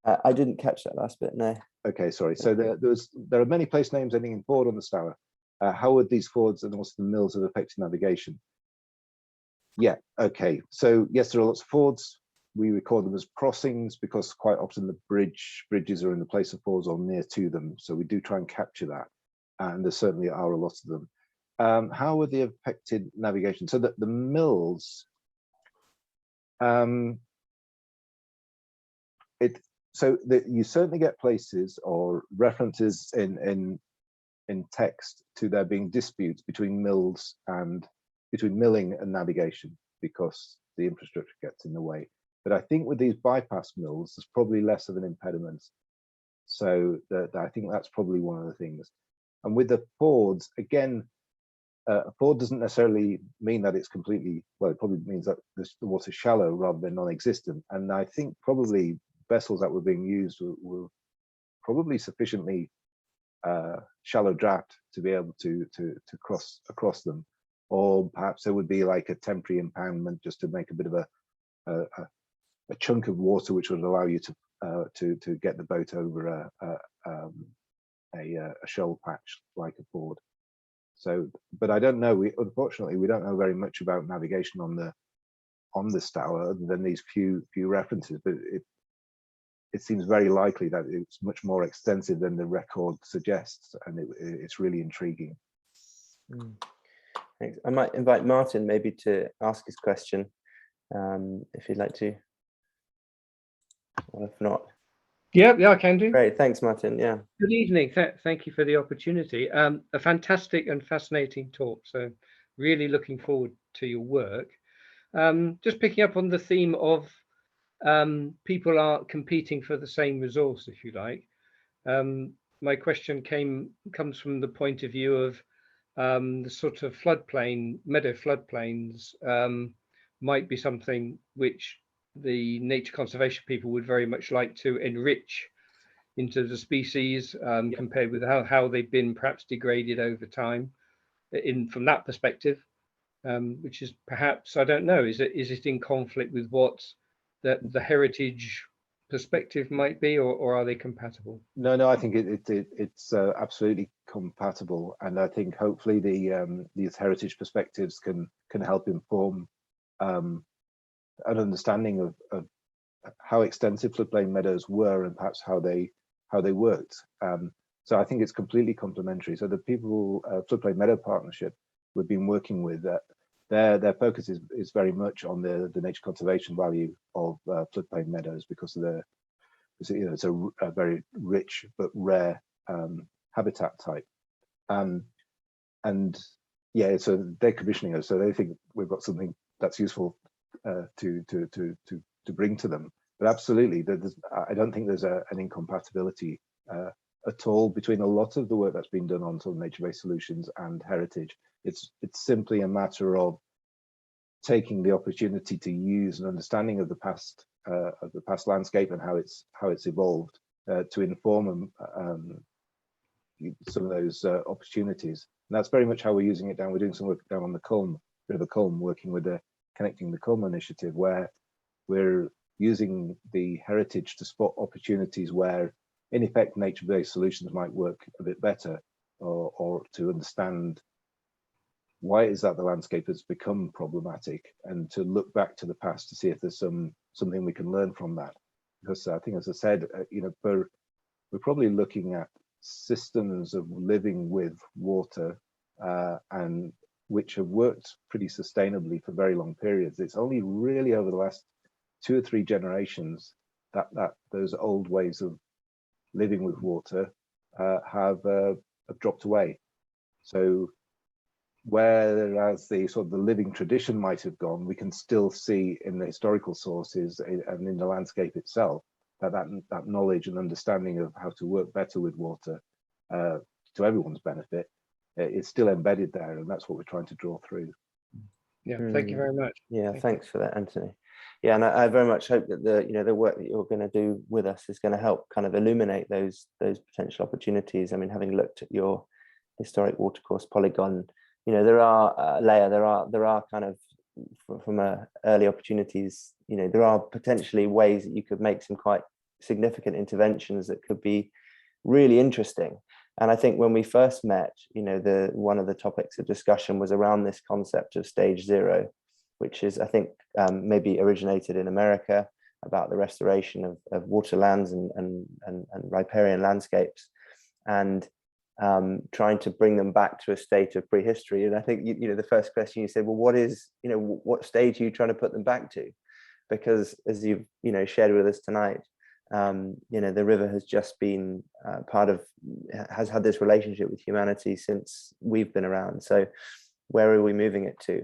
I didn't catch that last bit, no. Okay, sorry. So there are many place names ending in ford on the Stour. How would these fords and also the mills have affected navigation? Yeah, okay. So yes, there are lots of fords. We record them as crossings because quite often the bridges are in the place of fords or near to them. So we do try and capture that. And there certainly are a lot of them. How would they have affected navigation? So that the mills, you certainly get places or references in text to there being disputes between mills and between milling and navigation because the infrastructure gets in the way. But I think with these bypass mills, there's probably less of an impediment. So I think that's probably one of the things. And with the fords, again, a ford doesn't necessarily mean that it's completely, well, it probably means that the water's shallow rather than non-existent. And I think probably vessels that were being used were probably sufficiently shallow draft to be able to cross across them, or perhaps there would be like a temporary impoundment just to make a bit of a chunk of water which would allow you to get the boat over a shoal patch like a ford. So, but I don't know. Unfortunately we don't know very much about navigation on the Stour other than these few references. But it seems very likely that it's much more extensive than the record suggests, and it's really intriguing. Thanks. I might invite Martin maybe to ask his question, if you'd like to. Or if not. Yeah, I can do. Great, thanks, Martin. Yeah. Good evening. Thank you for the opportunity. A fantastic and fascinating talk. So really looking forward to your work. Just picking up on the theme of people are competing for the same resource, if you like. My question comes from the point of view of the sort of meadow floodplains might be something which the nature conservation people would very much like to enrich into the species, compared with how they've been perhaps degraded over time. From that perspective, which is perhaps, I don't know, is it in conflict with what the heritage perspective might be, or are they compatible? No, I think it's absolutely compatible, and I think hopefully these heritage perspectives can help inform an understanding of how extensive floodplain meadows were and perhaps how they worked. So I think it's completely complementary. So the Floodplain Meadow Partnership we've been working with, their focus is very much on the nature conservation value of floodplain meadows because of it's a very rich but rare habitat type. And yeah, so they're commissioning us, so they think we've got something that's useful to bring to them. But absolutely, I don't think there's an incompatibility at all between a lot of the work that's been done on sort of nature-based solutions and heritage. It's simply a matter of taking the opportunity to use an understanding of the past landscape and how it's evolved to inform some of those opportunities. And that's very much how we're using it down. We're doing some work down on the River Culm, working with the Connecting the Culm initiative, where we're using the heritage to spot opportunities where, in effect, nature-based solutions might work a bit better, or to understand why is that the landscape has become problematic, and to look back to the past to see if there's something we can learn from that. Because I think, as I said, we're probably looking at systems of living with water and which have worked pretty sustainably for very long periods. It's only really over the last 2 or 3 generations that those old ways of living with water have dropped away. So whereas the sort of the living tradition might have gone, we can still see in the historical sources and in the landscape itself that knowledge and understanding of how to work better with water to everyone's benefit it's still embedded there, and that's what we're trying to draw through. Yeah, thank you very much. Yeah, thanks for that, Anthony. Yeah, and I very much hope that the work that you're going to do with us is going to help kind of illuminate those potential opportunities. I mean, having looked at your historic watercourse polygon, there are there are kind of from early opportunities. There are potentially ways that you could make some quite significant interventions that could be really interesting. And I think when we first met, one of the topics of discussion was around this concept of stage 0, which is, I think, maybe originated in America, about the restoration of waterlands and riparian landscapes, and trying to bring them back to a state of prehistory. And I think the first question you said, well, what stage are you trying to put them back to? Because as you've shared with us tonight, the river has just been has had this relationship with humanity since we've been around. So where are we moving it to?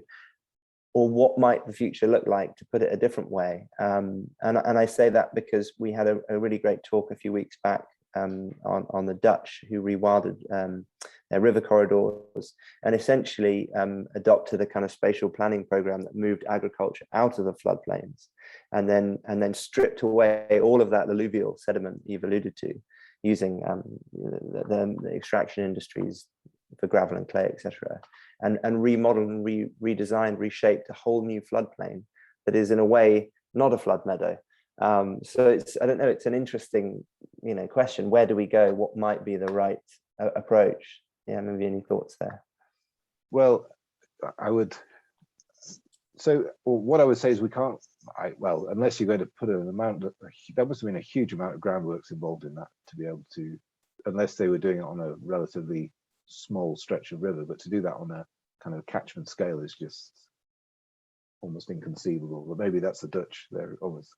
Or what might the future look like, to put it a different way? And I say that because we had a really great talk a few weeks back on the Dutch, who rewilded their river corridors and essentially adopted a kind of spatial planning program that moved agriculture out of the floodplains, and then stripped away all of that alluvial sediment you've alluded to, using the extraction industries for gravel and clay, etc., and remodeled and redesigned, reshaped a whole new floodplain that is in a way not a flood meadow. So I don't know, it's an interesting question. Where do we go? What might be the right approach? Yeah, maybe any thoughts there? Well, what I would say is we can't, unless you're going to put an amount, that must have been a huge amount of groundworks involved in that to be able to, unless they were doing it on a relatively small stretch of river, but to do that on a kind of catchment scale is just almost inconceivable. But maybe that's the Dutch, they're almost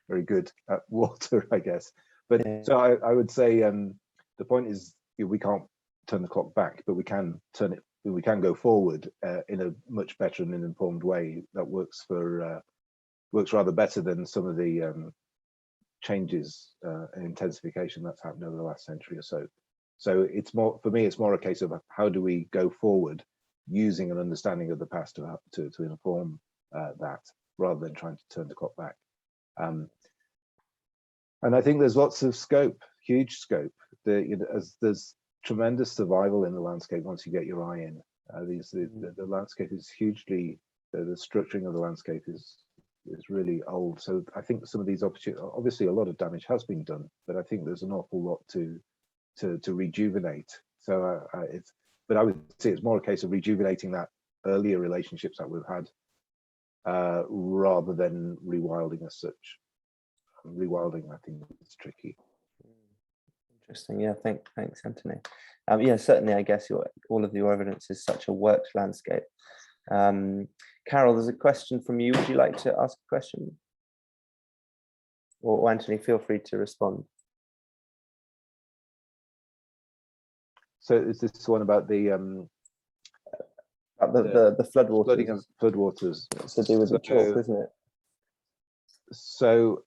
very good at water, I guess. But yeah. So I would say the point is, we can't turn the clock back, but we can turn it, we can go forward in a much better and informed way that works rather better than some of the changes and intensification that's happened over the last century or so. So it's more, for me, it's more a case of how do we go forward using an understanding of the past to inform that, rather than trying to turn the clock back. And I think there's lots of scope, huge scope. As there's tremendous survival in the landscape once you get your eye in. The landscape is hugely, the structuring of the landscape is really old. So I think some of these opportunities, obviously a lot of damage has been done, but I think there's an awful lot to rejuvenate. So but I would say it's more a case of rejuvenating that earlier relationships that we've had, rather than rewilding as such. Rewilding, I think, is tricky. Interesting. Yeah, thanks, Anthony. Yeah, certainly, I guess all of your evidence is such a worked landscape. Carol, there's a question from you. Would you like to ask a question? Or Anthony, feel free to respond. So is this one about the floodwaters? Flooding of floodwaters. It's to do with the chalk, isn't it? So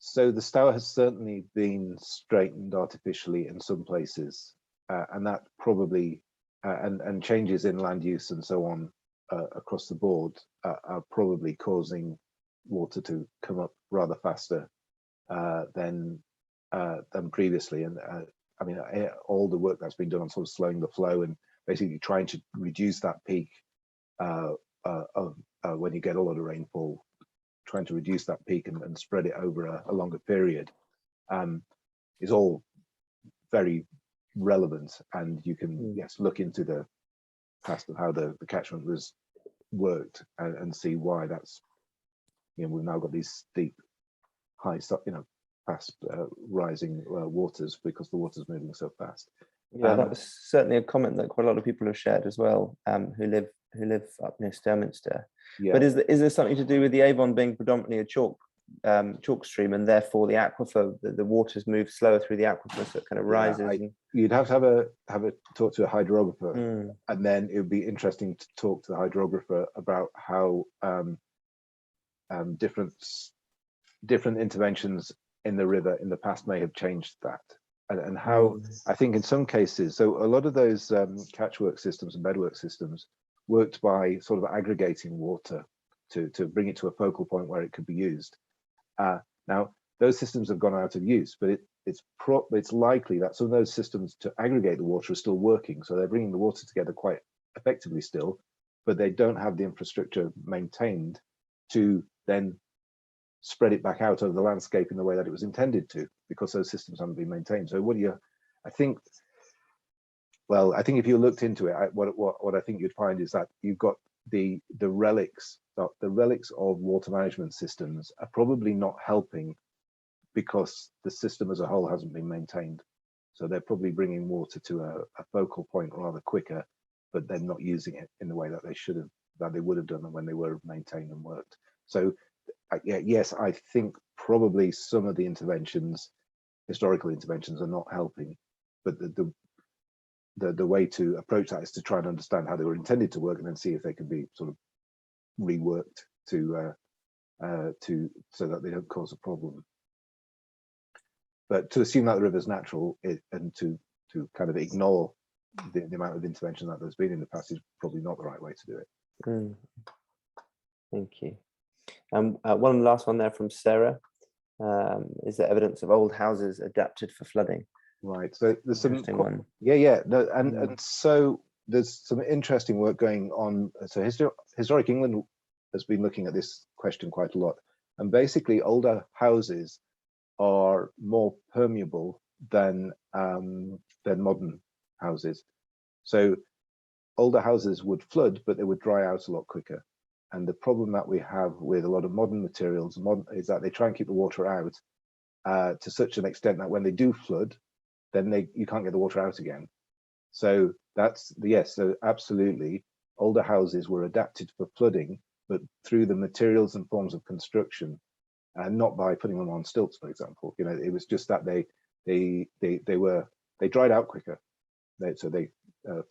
so the Stour has certainly been straightened artificially in some places, and that probably and changes in land use and so on across the board are probably causing water to come up rather faster than previously. And I mean, all the work that's been done on sort of slowing the flow and basically trying to reduce that peak when you get a lot of rainfall, trying to reduce that peak and spread it over a longer period is all very relevant. And you can, yes, look into the past of how the catchment was worked and see why that's, we've now got these steep, high, fast rising waters because the water's moving so fast. Yeah, that was certainly a comment that quite a lot of people have shared as well, who live up near Sturminster. Yeah. But is there something to do with the Avon being predominantly a chalk stream, and therefore the aquifer, the waters move slower through the aquifer, so it kind of rises? You'd have to have a talk to a hydrographer, and then it would be interesting to talk to the hydrographer about how different interventions in the river in the past may have changed that. and how I think in some cases, so a lot of those catchwork systems and bedwork systems worked by sort of aggregating water to bring it to a focal point where it could be used. Now, those systems have gone out of use, but it's likely that some of those systems to aggregate the water are still working. So they're bringing the water together quite effectively still, but they don't have the infrastructure maintained to then spread it back out over the landscape in the way that it was intended to, because those systems haven't been maintained. So I think if you looked into it, what I think you'd find is that you've got the relics of water management systems are probably not helping because the system as a whole hasn't been maintained. So they're probably bringing water to a focal point rather quicker, but they're not using it in the way that they would have done when they were maintained and worked. So yes, I think probably some of the historical interventions are not helping, but the way to approach that is to try and understand how they were intended to work and then see if they can be sort of reworked so that they don't cause a problem. But to assume that the river's natural and to kind of ignore the amount of intervention that there's been in the past is probably not the right way to do it. Thank you. One last one there from Sarah. Is there evidence of old houses adapted for flooding? Right. So there's some one. No, and so there's some interesting work going on. So Historic England has been looking at this question quite a lot, and basically older houses are more permeable than modern houses. So older houses would flood, but they would dry out a lot quicker. And the problem that we have with a lot of modern materials is that they try and keep the water out to such an extent that when they do flood, then you can't get the water out again. So so absolutely, older houses were adapted for flooding, but through the materials and forms of construction, and not by putting them on stilts, for example. It was just that they dried out quicker.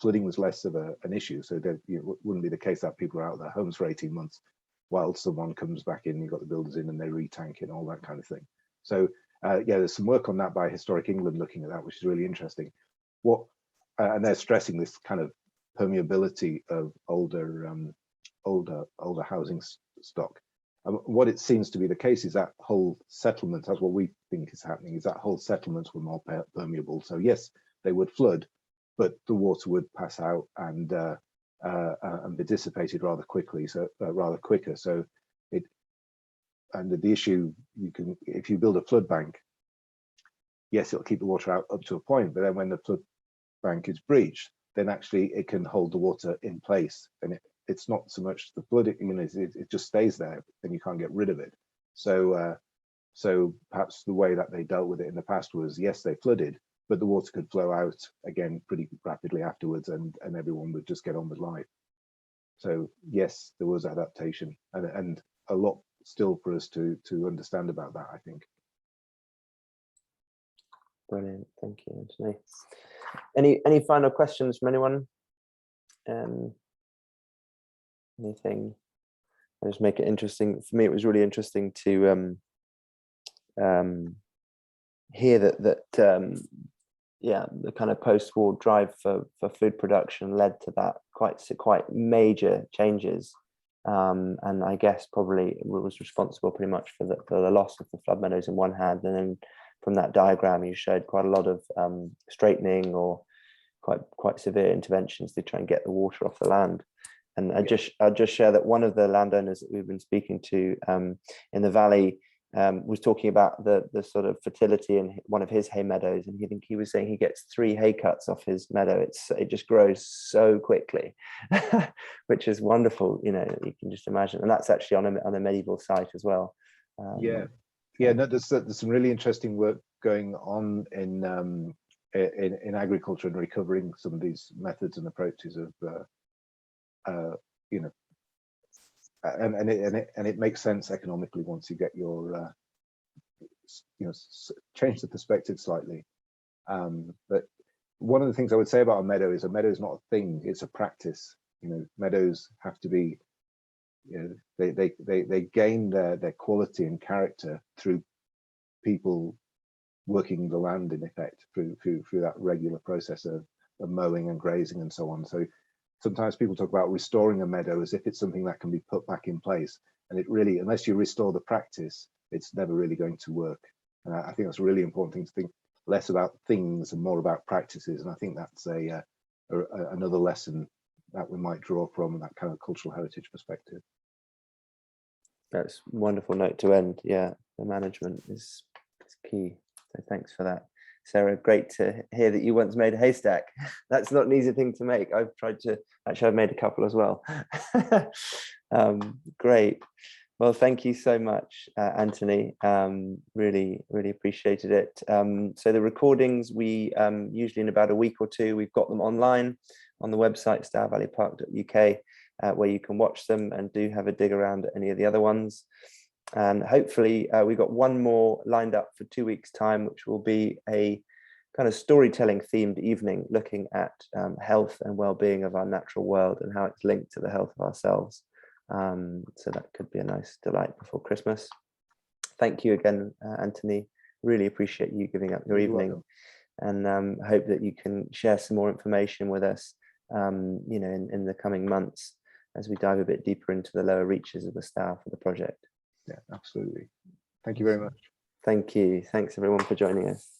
Flooding was less of an issue. So it wouldn't be the case that people are out of their homes for 18 months while someone comes back in, you've got the builders in and they retank it and all that kind of thing. So there's some work on that by Historic England looking at that, which is really interesting. And they're stressing this kind of permeability of older housing stock. What it seems to be the case is that whole settlement, that's what we think is happening, is that whole settlements were more permeable. So yes, they would flood, but the water would pass out and be dissipated rather quickly, rather quicker. So the issue, if you build a flood bank, yes, it'll keep the water out up to a point, but then when the flood bank is breached, then actually it can hold the water in place, and it's not so much the flooding, it just stays there, and you can't get rid of it. So perhaps the way that they dealt with it in the past was, yes, they flooded, but the water could flow out again pretty rapidly afterwards, and everyone would just get on with life. So yes, there was adaptation, and a lot still for us to understand about that, I think. Brilliant, thank you, Antony. Any final questions from anyone? Anything? I'll just make it interesting. For me, it was really interesting to hear that the kind of post-war drive for food production led to that quite major changes, and I guess probably was responsible pretty much for the loss of the flood meadows in one hand, and then from that diagram you showed quite a lot of straightening or quite severe interventions to try and get the water off the land. And I'll just share that one of the landowners that we've been speaking to in the valley was talking about the sort of fertility in one of his hay meadows, and he was saying he gets 3 hay cuts off his meadow. It just grows so quickly, which is wonderful. You can just imagine, and that's actually on a medieval site as well. No, there's some really interesting work going on in agriculture and recovering some of these methods and approaches of and it makes sense economically once you get your change the perspective slightly. But one of the things I would say about a meadow is not a thing, it's a practice. Meadows have to be, they gain their quality and character through people working the land in effect through that regular process of mowing and grazing and so on. So sometimes people talk about restoring a meadow as if it's something that can be put back in place, and it really, unless you restore the practice, it's never really going to work. And I think that's a really important thing to think less about things and more about practices. And I think that's another lesson that we might draw from that kind of cultural heritage perspective. That's a wonderful note to end. Yeah, the management is key. So thanks for that, Sarah. Great to hear that you once made a haystack. That's not an easy thing to make. I've tried to, actually I've made a couple as well. Great. Well, thank you so much, Antony. Really appreciated it. So the recordings, we usually in about a week or two, we've got them online on the website stourvalleypark.uk, where you can watch them and do have a dig around at any of the other ones. And hopefully we've got one more lined up for 2 weeks' time, which will be a kind of storytelling themed evening looking at health and well-being of our natural world and how it's linked to the health of ourselves. So that could be a nice delight before Christmas. Thank you again, Antony. Really appreciate you giving up your evening, and hope that you can share some more information with us, you know, in the coming months as we dive a bit deeper into the lower reaches of the Stour for the project. Yeah, absolutely. Thank you very much. Thank you. Thanks everyone for joining us.